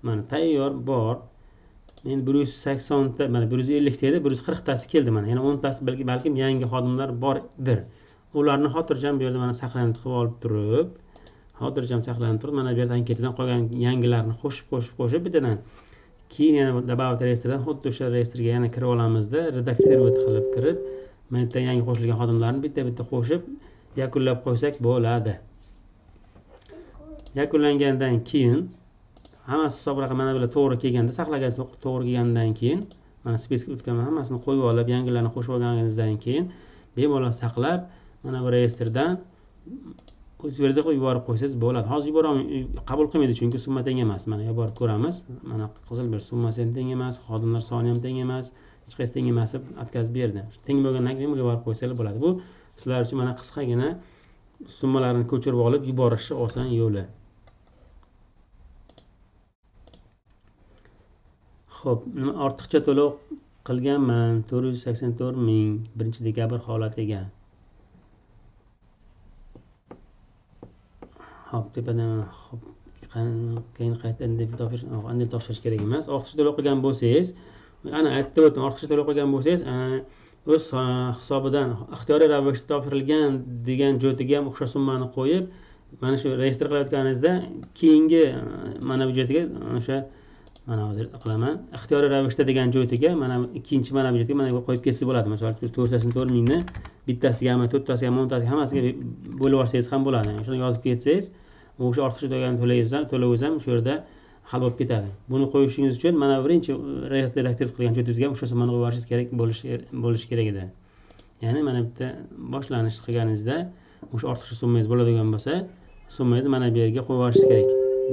Mana tayyor bor. Men 180 ta, mana 150 ta edi, 140 tasi keldi mana. Yana 10 tasi balkim yangi xodimlar bordir. Ularni xotirjam bu yerda mana saqlanib qilib olib turib, xotirjam saqlanib turib, mana bu yerda anketadan qolgan yangilarni qo'shib bittadan keyin yana добавить reyestrdan xuddi o'sha reyestrga yana kirib olamizda, redakировать qilib kirib, mana bitta yangi qo'shilgan xodimlarni bitta qo'shib yakunlab qo'ysak bo'ladi. Yakunlangandan keyin hammasi hisob raqam mana bular to'g'ri kelganda, saqlagan to'g'ri kelgandan keyin mana spiskga o'tganman hammasini qo'yib olib, yangilarni qo'shib olganingizdan keyin bemalol saqlab mana bu reyestrdan o'zingizga qo'yib yuborib qo'ysangiz bo'ladi. Hozir qabul qilmaydi chunki summa teng emas. Mana yuborib ko'ramiz. Mana qizil bir summasi ham teng emas, xodimlar soni ham teng emas, hech qaysi teng emas deb atkazib berdi. Teng bo'lgandan keyin yuborib qo'ysangiz bo'ladi. Bu sizlar uchun mana qisqagina summalarni ko'chirib olib yuborishni oson yo'li. Xo'p, nima ortiqcha to'lov qilganman 484 ming 1 dekabr holatiga. Hop, tepadan hop, keyin qayta endi topshirish kerak emas. Ortiqcha to'lov qilgan bo'lsangiz, ana aytib o'tdim, ortiqcha to'lov qilgan bo'lsangiz, o'z hisobidan ixtiyoriy ravishda topshirilgan degan jo'tiga ham o'xshash summani qo'yib, mana shu reyestr qilayotganingizda keyingi mana bu jo'tiga o'sha mana hozir qilaman, ixtiyoriy ravishda degan jo'tiga mana ikkinchi mana bu jo'tiga mana qo'yib ketsa bo'ladi. Masalan, 484 mingni bittasigami, to'rttasiga, 10 tasiga hammasiga bo'lib olsangiz ham bo'ladi. Shuni yozib ketsangiz, o'sha ortiqcha to'lovingiz ham shu yerda hal bo'lib ketadi. Buni qo'yishingiz uchun mana birinchi redaktor qilgan jo'tingizga o'sha summani qo'yib yuborishingiz kerak bo'lishi kerak edi. Ya'ni mana bitta boshlanish qilganingizda o'sha ortiqcha summangiz bo'ladigan bo'lsa, summangizni mana bu yerga qo'yib yuborishingiz kerak.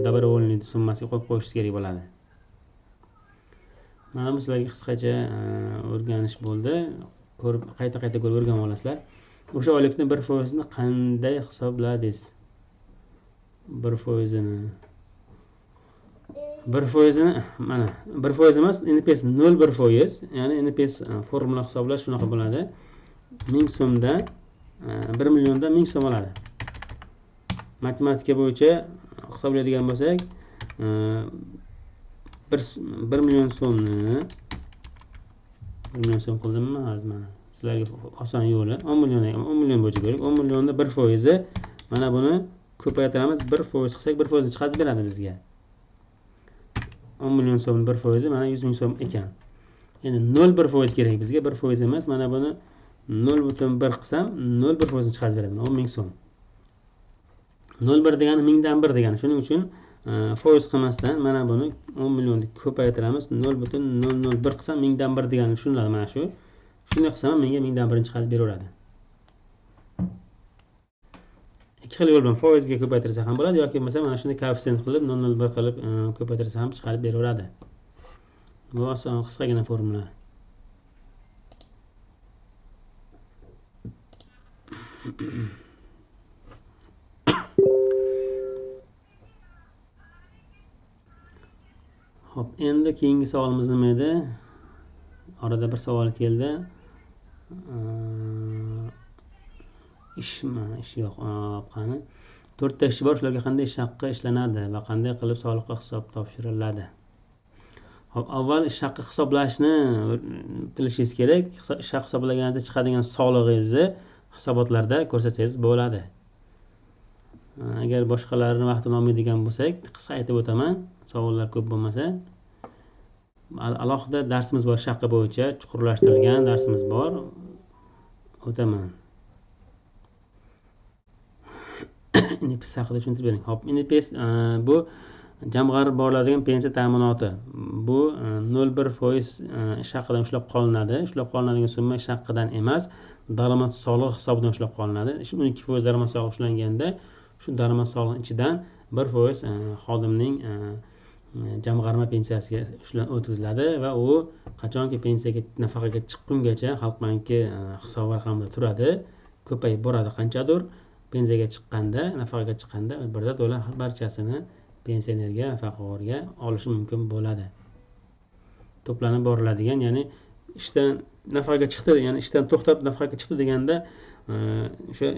Добровольный summasiga qo'yib qo'yishingiz kerak bo'ladi. Mana bu sizlarga qisqacha o'rganish bo'ldi. Ko'rib qayta ko'rib o'rganib olasizlar. O'sha oylikni 1% ni qanday hisobladingiz? 1%ni 1% mana 1% emas, NPS 0,1%, ya'ni NPS formula hisoblash shunaqa bo'ladi. 1000 so'mda 1 millionda 1000 so'm oladi. Matematika bo'yicha hisoblaydigan bo'lsak, 1 million so'mni 1 million so'm qildimmi? Hozir mana sizlarga oson yo'li 10 million bo'yicha ko'rik. 10 millionda 1%, mana buni ko'paytiramiz, 1% qilsak 1% chiqarib beradi bizga. 10 million so'm 1%, mana 100 ming so'm ekan. Endi 0,1% kerak bizga, 1% emas, mana buni 0,1 qilsam 0,1% chiqarib beradi, 10 ming so'm. 0,1 degani 1000dan 1 degani. Shuning uchun foiz qilmasdan mana buni 10 millionni ko'paytiramiz, 0,001 qilsam 1000dan 1 degani tushuniladi mana shu. Shunday qilsam menga 1000dan 1 chiqarib beraveradi. Ikki xil yo'l bilan foizga ko'paytirsa ham bo'ladi yoki bo'lmasa mana shunday koeffitsient qilib 0,01 qilib ko'paytirsa ham chiqarib beraveradi. Bu oson qisqagina formula. Hop, endi keyingi savolimiz nima edi? Orada bir savol keldi. Ish yo'q. Qani 4 ta ish bor, shularga qanday ish haqqi ishlanadi va qanday qilib soliqqa hisob topshiriladi? Hop, avval ish haqqi hisoblashni bilishingiz kerak. Ish haqqi hisoblaganingizda chiqadigan solig'ingizni hisobotlarda ko'rsatsangiz bo'ladi. Agar boshqalarini vaqtini olmaydigan bo'lsak, qisqa aytib o'taman, savollar ko'p bo'lmasa. Alohida darsimiz bor, ish haqqi bo'yicha chuqurlashtirilgan darsimiz bor. O'taman. NPS haqida tushuntirib bering. Hop, NPS bu jamg'arib boriladigan pensiya ta'minoti. Bu 0,1% ish haqidan ushlab qolinadi. Ushlab qolinadigan summa ish haqidan emas, daromad solig'i hisobidan ushlab qolinadi. 12% daromad solig'i ushlanganda, shu daromad solig'i ichidan 1% xodimning jamg'arma pensiyasiga o'tkaziladi va u qachonki pensiyaga nafaqaga chiqqungacha Xalq banki hisob raqamida turadi, ko'payib boradi qanchadir. Pensiyaga chiqqanda, nafaqaga chiqqanda birda to'la barchasini pensionerga, nafaqaxo'rga olishi mumkin bo'ladi. To'planib boriladigan, ya'ni ishdan nafaqaga chiqdi, ya'ni ishdan to'xtab nafaqaga chiqdi deganda o'sha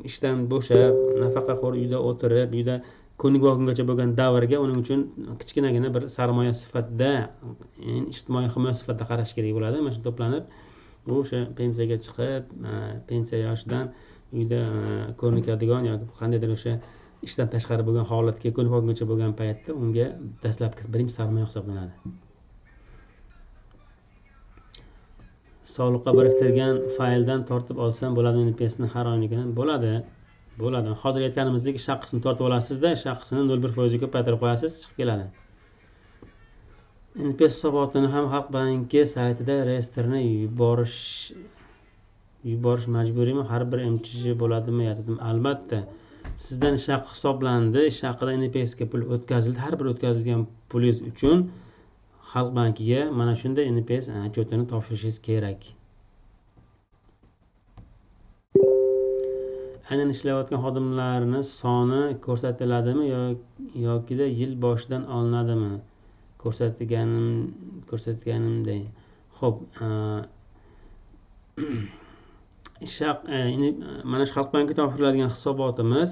ishdan bo'shab nafaqaxo'r uyda o'tirib uyda kunlik kungacha bo'lgan davrga uning uchun kichkinagina bir sarmoya sifatida ijtimoiy himoya sifatida qarash kerak bo'ladi. Mana shu to'planib u o'sha pensiyaga chiqib pensiya yoshidan uyda ko'nikadigan yoki qandaydir o'sha ishdan tashqari bo'lgan holatga kunlik kungacha bo'lgan paytda unga dastlabki birinchi sarmoya hisoblanadi. Soliqqa biriktirgan fayldan tortib olsam bo'ladimi NPSni har oyligini? Bo'ladi. Hozir aytganimizdek ish haqisini tortib olasizda, ish haqisini 0,1% ga ko'paytirib qo'yasiz, chiqib keladi. NPS hisobotini ham Xalq banki saytida reyestrni yuborish majburiymi? Har bir MChJ bo'ladimi? Albatta. Sizdan ish haqi hisoblandi, ish haqida NPS ga pul o'tkazildi. Har bir o'tkazilgan pulingiz uchun Xalq bankiga mana shunday NPS отчетini topshirishingiz kerak. Aynan ishlayotgan xodimlarning soni ko'rsatiladimi yoki yil boshidan olinadimi? Ko'rsatganimday. Xo'p, mana shu Xalq banki topshiriladigan hisobotimiz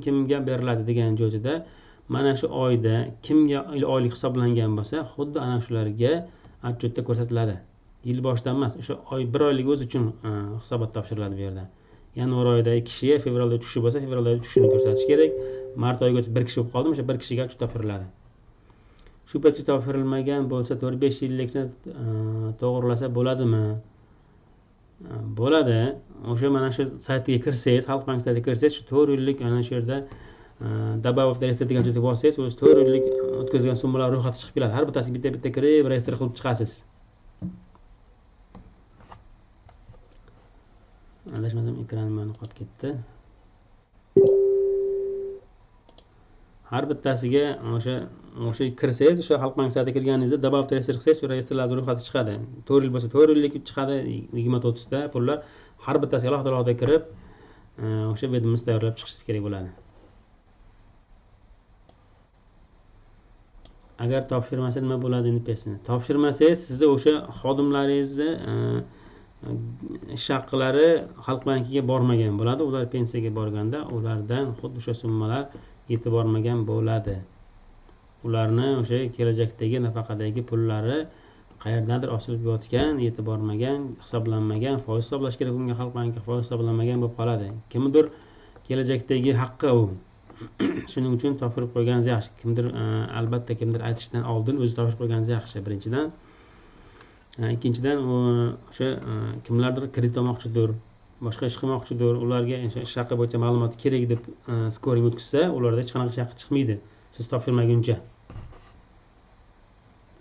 kimga beriladi degan joyda mana shu oyda kimga oylik hisoblangan bo'lsa, xuddi ana shularga отчетda ko'rsatiladi. Yil boshidan emas, o'sha oy bir oylik o'zi uchun hisobot topshiriladi bu yerda. Yanvar oyidagi kishiga fevralda tushi bo'lsa, fevraldagi tushini ko'rsatish kerak. Mart oyiga o'tib bir kishi bo'lib qoldimi, o'sha bir kishiga topshiriladi. Shu paytga topshirilmagan bo'lsa 4-5 yillikni to'g'rilasa bo'ladimi? Bo'ladi. O'sha mana shu saytiga kirsangiz, Xalq banki saytiga kirsangiz, shu 4 yillik ana shu yerda добавив reestr degan joyga bossangiz, o'zi 4 yillik o'tkazgan summalar ro'yxati chiqib keladi. Har bittasiga bitta kirib, reestr qilib chiqasiz. Adashmasam ekranim mana qolib ketdi. Har bittasiga o'sha kirsangiz, o'sha Xalq banki saytiga kirganingizda добавив reestr qilsangiz, shu reyestrlarning ro'yxati chiqadi. 4 yil bo'lsa 4 yillik chiqadi, 20-30 ta pullar har bittasiga alohida kirib, o'sha vedомство tayyorlab chiqishingiz kerak bo'ladi. Agar topshirmasa nima bo'ladi NPSni? Topshirmasangiz, sizni o'sha xodimlaringizni ish haqlari Xalq bankiga bormagan bo'ladi. Ular pensiyaga borganda ulardan xuddi o'sha summalar yetib bormagan bo'ladi. Ularni o'sha kelajakdagi nafaqadagi pullari qayerdandir osilib yotgan, yetib bormagan, hisoblanmagan, foiz hisoblash kerak bunga Xalq banki foiz hisoblanmagan bo'lib qoladi. Kimdir kelajakdagi haqqi u. Shuning uchun topshirib qo'yganingiz yaxshi. Albatta kimdir aytishdan oldin o'zi topshirib qo'yganingiz yaxshi birinchidan. Ikkinchidan o'sha kimlardir kredit olmoqchidir, boshqa ish qilmoqchidir, ularga ish haqi bo'yicha ma'lumot kerak deb skoring o'tkazsa, ularda hech qanaqa ish haqi chiqmaydi siz topshirmaguncha.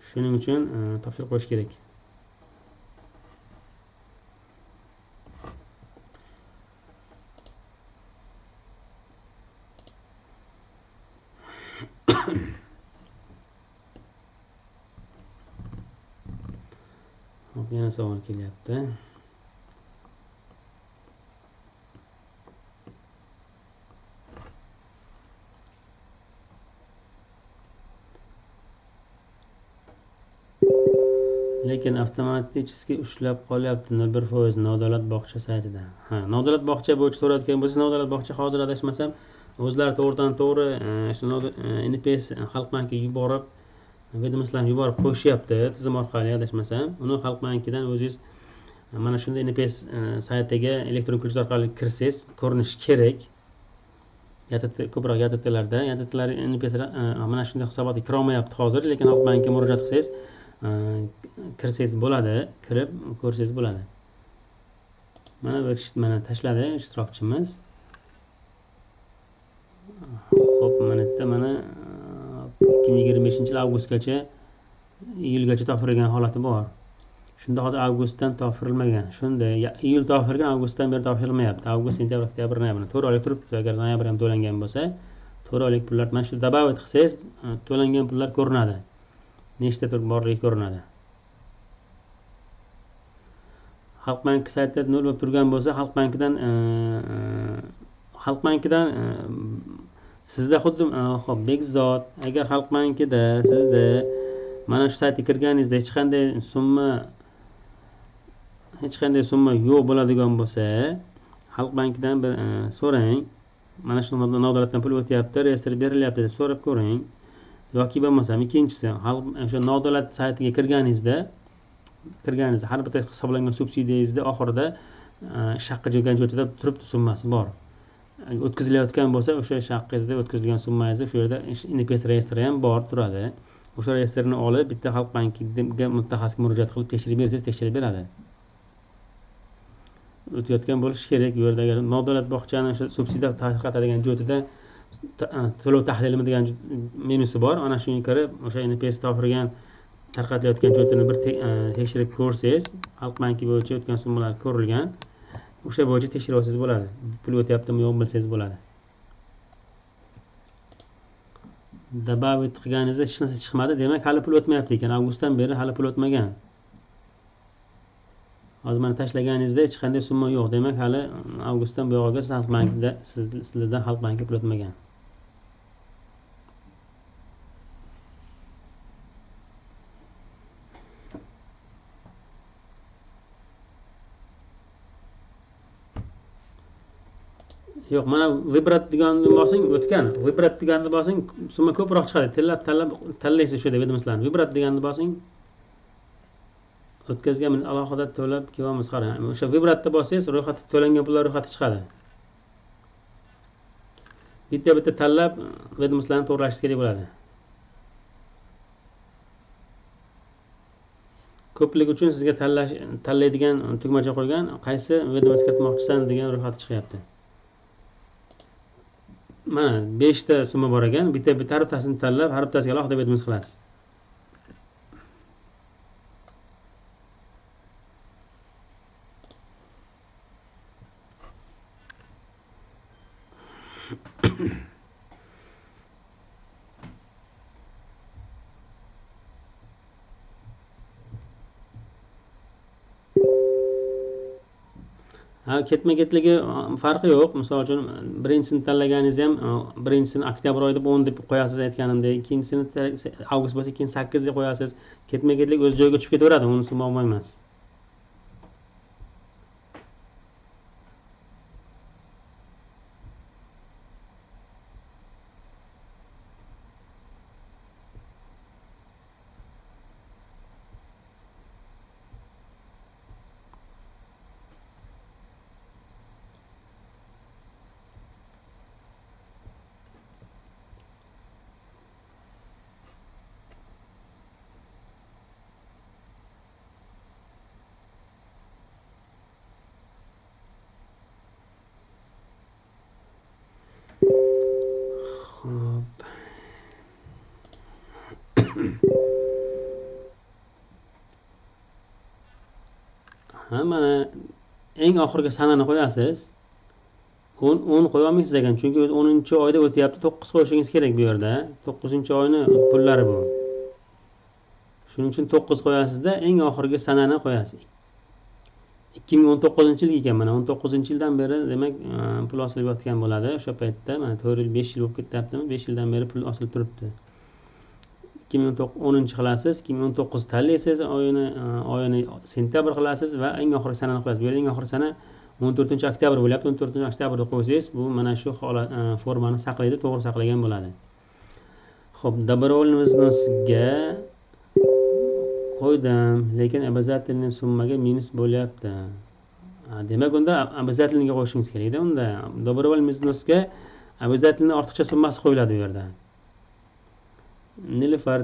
Shuning uchun topshirib qo'yish kerak. Yana savol kelyapti. Lekin avtomatiski ushlab qolyapti 0,1% Nodavlat bog'cha saytida. Nodavlat bog'cha bo'yicha so'rayotgan bo'lsangiz, Nodavlat bog'cha hozir adashmasam o'zlari to'g'ridan-to'g'ri shu NPS Xalq bankiga yuborib, ведомствоlarni yuborib qo'yishyapti tizim orqali adashmasam. Uni Xalq bankidan o'zingiz mana shunday NPS saytiga elektron ключ orqali kirsangiz ko'rinishi kerak. Ko'proq YTTlarda NPS mana shunday hisobotga kira olmayapti hozir, lekin Xalq bankiga murojaat qilsangiz kirsangiz bo'ladi, kirib ko'rsangiz bo'ladi. Mana bir kishi mana tashladi ishtirokchimiz. Xo'p, mana 2025-yil avgustgacha, iyulgacha topshirilgan holati bor. Shunda hozir avgustdan topshirilmagan. Shunday iyul topshirilgan, avgustdan beri topshirilmayapti. Avgust, sentyabr, oktyabr, noyabr. 4 oylik turibdi. Agar noyabr ham to'langan bo'lsa, 4 oylik pullar mana shu добавить qilsangiz, to'langan pullar ko'rinadi. Nechta tur borligi ko'rinadi. Xalq banki saytida 0 bo'lib turgan bo'lsa, Xalq bankidan sizda xuddi xo'p, Bekzod, agar Xalq bankida sizda mana shu saytga kirganingizda hech qanday summa yo'q bo'ladigan bo'lsa, Xalq bankidan bir so'rang, mana shu nodavlatdan pul o'tyapti, reyestr berilyapti deb so'rab ko'ring. Yoki bo'lmasam ikkinchisi, o'sha nodavlat saytiga kirganingizda har bitta hisoblangan subsidiyangizda oxirida shaqqa jo'tida turibdi, summasi bor. O'tkazilayotgan bo'lsa, o'sha shaqqingizda o'tkazilgan summangizni o'sha yerda NPS reyestri ham bor turadi. O'sha reyestrni olib bitta xalq bankiga mutaxassisga murojaat qilib tekshirib bersangiz, tekshirib beradi. O'tayotgan bo'lishi kerak. Bu yerda agar nodavlat bog'chani o'sha subsidiya tarqatadigan jo'tida to'lov tahlilimi degan menyusi bor. Ana shunga kirib o'sha NPS topshirgan tarqatilayotgan jo'tini bir tekshirib ko'rsangiz, xalq banki bo'yicha o'tgan summalar ko'rilgan, o'sha bo'yicha tekshirib olsangiz bo'ladi. Pul o'tyaptimi yo'qmi bilsangiz bo'ladi. Добавить qilganingizda hech narsa chiqmadi, demak hali pul o'tmayapti ekan. Avgustdan beri hali pul o'tmagan. Hozir mana tashlaganingizda hech qanday summa yo'q, demak hali avgustdan buyog'iga xalq bankida sizlardan xalq banki pul o'tmagan. Yo'q, mana vibrat deganni bosing, o'tgan. Vibrat deganni bosing, summa ko'proq chiqadi. Tanlab tanlaysiz shu deb emaslarni. Vibrat deganni bosing. O'tkazgan alohida to'lab kelamiz qarang. O'sha vibratda bossangiz, ro'yxatda to'langan pullar ro'yxati chiqadi. Bitta tanlab vedomostlarni to'g'rilashingiz kerak bo'ladi. Ko'plik uchun sizga tanlaydigan tugmacha qo'ygan, qaysi vedomost kiritmoqchisan degan ro'yxati chiqyapti. Mana 5 ta summa bor ekan, bitta har bittasini tanlab, har bittasiga alohida vedomost qilasiz. Ketma-ketligi farqi yo'q. Misol uchun birinchisini tanlaganingizda ham birinchisini oktyabr oyida 10 deb qo'yasiz aytganimdek, ikkinchisini avgust bo'lsa ikkinchisini 8 deb qo'yasiz. Ketma-ketlik o'z joyiga tushib ketaveradi, unisi muammo emas. Mana eng oxirgi sanani qo'yasiz. 10 qo'ya olmaysiz ekan, chunki 10-oyda o'tyapti. 9 qo'yishingiz kerak bu yerda. 9-oyni pullari bu. Shuning uchun 9 qo'yasizda, eng oxirgi sanani qo'yasiz. 2019-yil ekan, mana 19-yildan beri demak pul osilib yotgan bo'ladi. O'sha paytda mana 4 yil, 5 yil bo'lib ketyaptimi? 5 yildan beri pul osilib turibdi. 2010 qilasiz, 2019 tanlaysiz, oyini sentyabr qilasiz va eng oxirgi sanani qo'yasiz. Bu yerda eng oxirgi sana 14-oktyabr bo'lyapti. 14-oktyabrda qo'ysangiz, bu mana shu formani saqlaydi, to'g'ri saqlagan bo'ladi. Xo'p, добровольный взносga qo'ydim, lekin обязательный summaga minus bo'lyapti. Demak, unda обязательныйga qo'yishingiz kerak-da. Unda добровольный взносga обязательный ortiqcha summasi qo'yiladi bu yerda. Nilufar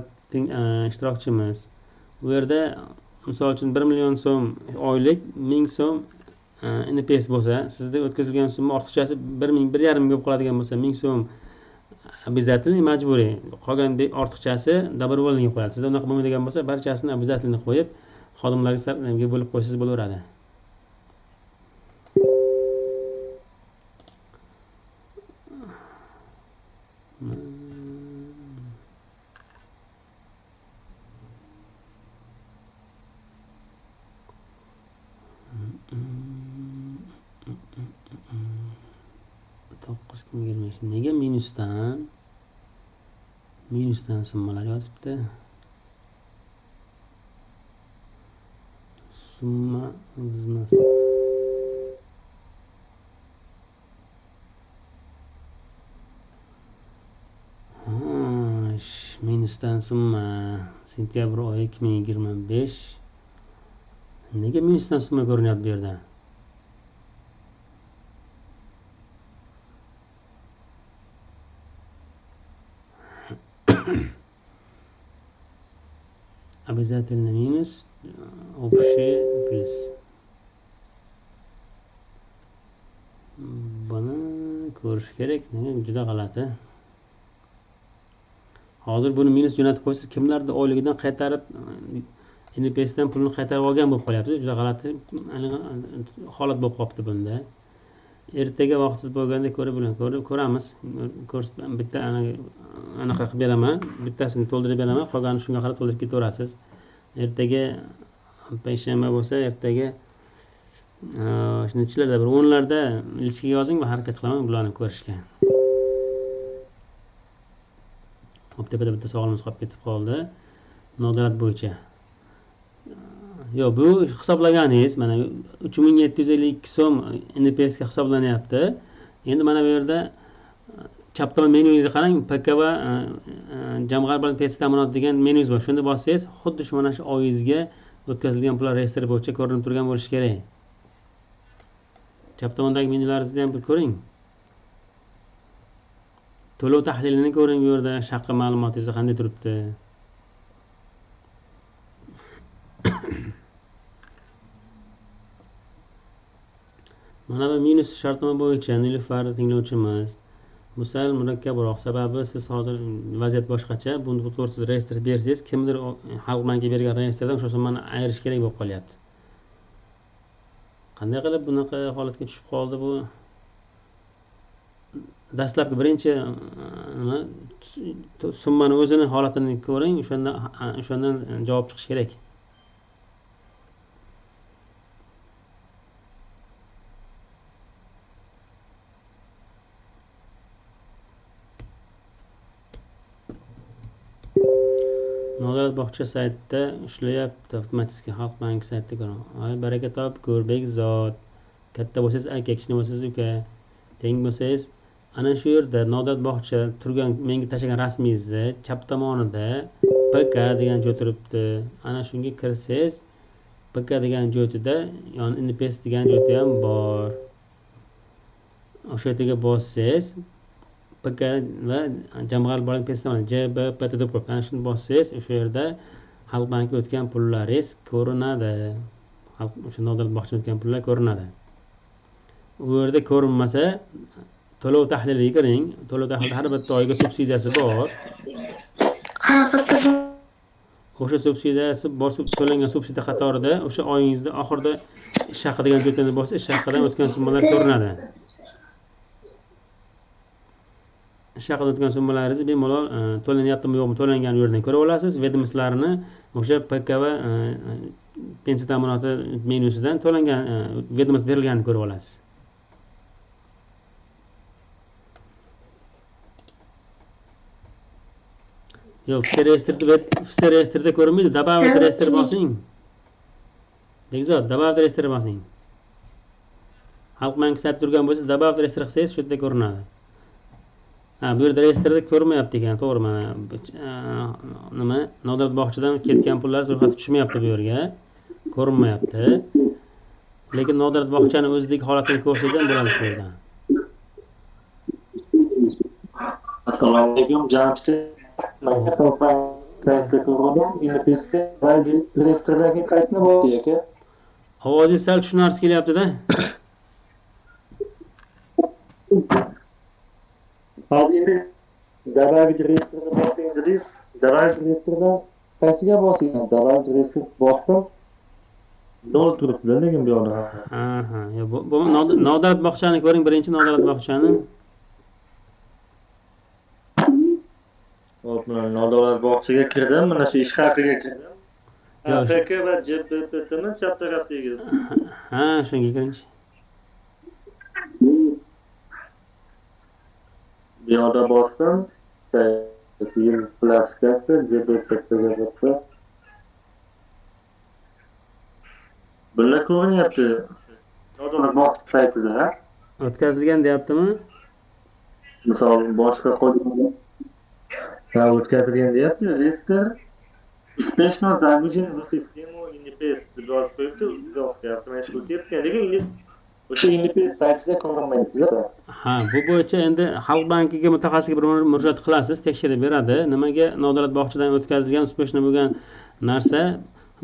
ishtirokchimiz. Bu yerda misol uchun 1 million so'm oylik, 1000 so'm NPS bo'lsa, sizda o'tkazilgan summa ortiqchasi 1,5 ming bo'lib qoladigan bo'lsa, 1000 so'm обязательный majburiy, qolgan ortiqchasi добровольный qo'yadi. Sizda unaqa bo'lmaydigan bo'lsa, barchasini обязательный qo'yib, xodimlarga bo'lib qo'ysangiz bo'laveradi. Nega minusdan summalar yotibdi? Summa biznes. minusdan summa sentyabr oyi 2025. Nega minusdan summa ko'rinyapti bu yerda? Обязательно минус, общий плюс. Buni ko'rish kerak. Juda g'alati. Hozir buni minus jo'natib qo'ysiz, kimlardir oyligidan qaytarib NPSdan pulni qaytarib olgan bo'lib qolyapti. Juda g'alati holat bo'lib qolibdi bunda. Ertaga vaqtsiz bo'lganda ko'ramiz. Bitta anaqa qilib beraman. Bittasini to'ldirib beraman. Qolganini shunga qarab to'ldirib ketaverasiz. Ertaga payshanba bo'lsa, ertaga nechilarda bir 10larda lichkaga yozing, men harakat qilaman bularni ko'rishga. Tepada bitta savolimiz qolib ketib qoldi. Nodavlat bo'yicha. Yo'q, bu hisoblaganingiz mana 3752 so'm NPS ga hisoblanyapti. Endi mana bu yerda chap tomon menyungizga qarang, PK va jamg'arma bilan pensiya ta'minoti degan menyungiz bor. Shunda bossangiz, xuddi shu mana shu oyingizga o'tkazilgan pullar reyestr bo'yicha ko'rinib turgan bo'lishi kerak. Chap tomondagi menyularingizni ham bir ko'ring. To'lov tahlilini ko'ring, bu yerda shaqqa ma'lumotingiz qanday turibdi. Mana bu minus shartnoma bo'yicha Nilufar tinglovchimiz. Bu sal murakkabroq, sababi siz hozir vaziyat boshqacha. Buni to'g'risiz reyestr bersangiz, kimdir Xalq banki bergan reyestrdan o'sha summani ayirish kerak bo'lib qolyapti. Qanday qilib bunaqa holatga tushib qoldi bu? Dastlabki birinchi nima summani o'zini holatini ko'ring, o'shandan javob chiqishi kerak. Nodavlat bog'cha saytida ishlayapti, avtomatik Xalq banki saytida ko'ring. Ay, baraka top, ko'rbek zot. Katta bo'lsangiz aka, kichkina bo'lsangiz uka. Teng bo'lsangiz ana shu yerda nodavlat bog'cha turgan menga tashlagan rasmingizni chap tomonida PK degan joy turibdi. Ana shunga kirsangiz PK degan joyida, ya'ni NPS degan joyda ham bor. O'sha yerga bossangiz PK va jamg'arma bilan pensiya JBP deb qo'yib, ana shuni bossangiz o'sha yerda Xalq banki o'tgan pullaringiz ko'rinadi. O'sha nodavlat bog'cha o'tgan pullar ko'rinadi. U yerda ko'rinmasa, to'lov tahliliga kiring. To'lov tahlili har bitta oyga subsidiyasi bor. O'sha subsidiyasi bor, to'langan subsidiya qatorida o'sha oyingizda oxirida ish haqi degan joyda bo'lsa, ish haqidan o'tgan summalar ko'rinadi. Ish haqidan o'tgan summalaringiz bemalol to'lanyaptimi yo'qmi, to'langan yerdan ko'rib olasiz. Vedomoslarini o'sha PK va pensiya ta'minoti menyusidan to'langan vedomost berilganini ko'rib olasiz. Yo'q, все reyestrda ko'rinmaydi. Добавить reyestr bosing. Bekzod, добавить reyestr bosing. Xalq banki saytida turgan bo'lsa, добавить reyestr qilsangiz shu yerda ko'rinadi. Ha, bu yerda reyestrda ko'rinmayapti ekan, to'g'ri. Mana nima, nodavlat bog'chadan ketgan pullar ro'yxatga tushmayapti bu yerga. Ko'rinmayapti. Lekin nodavlat bog'chani o'zidagi holatini ko'rsangiz ham bo'ladi shu yerda. Assalomu alaykum, jamshid. Reyestrdagi qaysini bo'ldi aka? Ovozingiz sal tushunarsiz kelyapti-da. Hozir добавить reyestrga bosing dedingiz. Добавить reyestrdan qaysiga bosing? Добавить reyestr bosdim. Nol turibdi, lekin bu yoqda. Aha, bu nodavlat bog'chani ko'ring, birinchi nodavlat bog'chani. Hop, nodavlat bog'chaga kirdim, mana shu ish haqiga kirdim. PK va JBPni chap tarafdagi. Ha, shunga kiringchi. Bu yoqda bosdim. Yil plastikasi JBPga bosdim. Bular ko'rinyapti. Nodavlat bog'cha saytida. O'tkazilgan deyaptimi? Misol boshqa qo'yilgan Ha, o'tkazilgan deyapti. Reyestr успешно загружен в систему NPS deb yozib qo'yibdi. Izohga avtomatik o'tyapti. Lekin endi o'sha NPS saytida ko'rinmayapti. Ha, bu bo'yicha endi Xalq bankiga mutaxassisga bir murojaat qilasiz, tekshirib beradi. Nimaga nodavlat bog'chadan o'tkazilgan uspешно bo'lgan narsa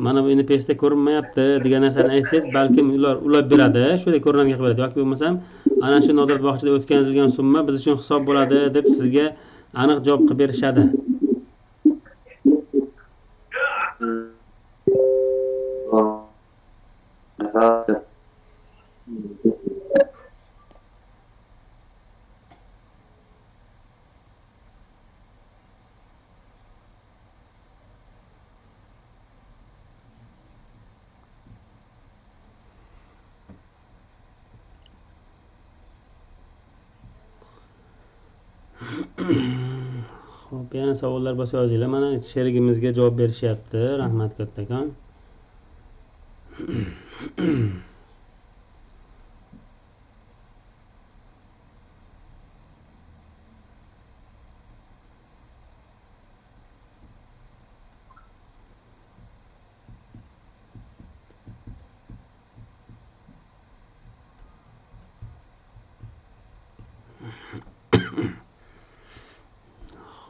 mana bu NPSda ko'rinmayapti degan narsani aytsangiz, balkim ular ulab beradi, shunday ko'rinadigan qilib beradi. yoki bo'lmasam ana shu nodavlat bog'chada o'tkazilgan summa biz uchun hisob bo'ladi deb sizga aniq javob qilib berishadi. Xo'p, yana savollar bo'lsa yozinglar. Mana sherigimizga javob berishyapti. Rahmat kattakon.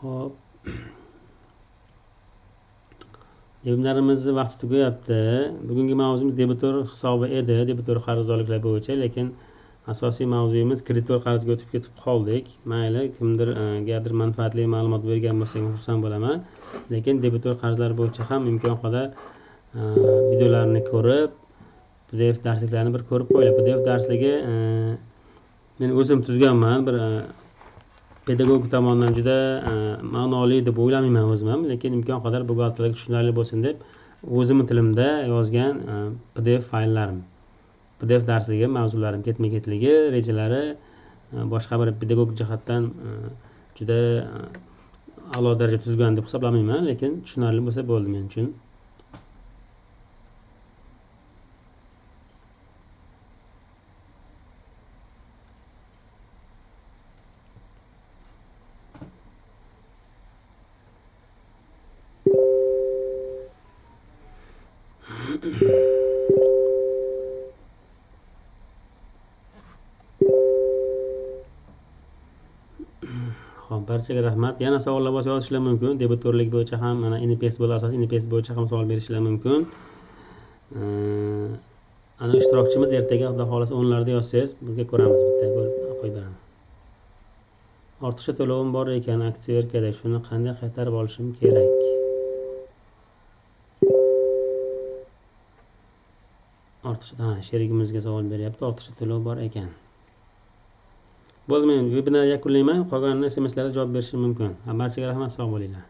Xo'p. Webinarimizni vaqti tugayapti. Bugungi mavzumiz debitor hisobi edi, debitor qarzdorliklar bo'yicha, lekin asosiy mavzuyimiz kreditor qarzga o'tib ketib qoldik. Mayli, kimdirgadir manfaatli ma'lumot bergan bo'lsak xursand bo'laman. Lekin debitor qarzlar bo'yicha ham imkon qadar videolarni ko'rib, PDF darsliklarni bir ko'rib qo'yinglar. PDF darsligi men o'zim tuzganman, bir pedagog tomonidan juda ma'noli deb o'ylamayman o'zim ham, lekin imkon qadar buxgalterlarga tushunarli bo'lsin deb o'zimning tilimda yozgan PDF fayllarim, PDF darsligi mavzularim ketma-ketligi, rejalari boshqa bir pedagog jihatdan juda a'lo darajada tuzilgan deb hisoblamayman, lekin tushunarli bo'lsa bo'ldi men uchun. Xo'p, barchaga rahmat. Yana savollar bo'lsa yozishlar mumkin. Debitorlik bo'yicha ham, mana NPS bo'la asosiy NPS bo'yicha ham savol berishlar mumkin. Ana ishtirokchimiz ertaga Xudo xolasa 10larda yozsangiz, bizga ko'ramiz, bitta ko'rib qo'yib beraman. Ortiqcha to'lovim bor ekan aktyorkada, shuni qanday qaytarib olishim kerak? Ortiqcha, sherigimizga savol beryapti. Ortiqcha to'lov bor ekan. Bo'ldi, men webinar yakunlayman. Qolgan SMSlarga javob berishim mumkin. Barchaga rahmat, sog' bo'linglar.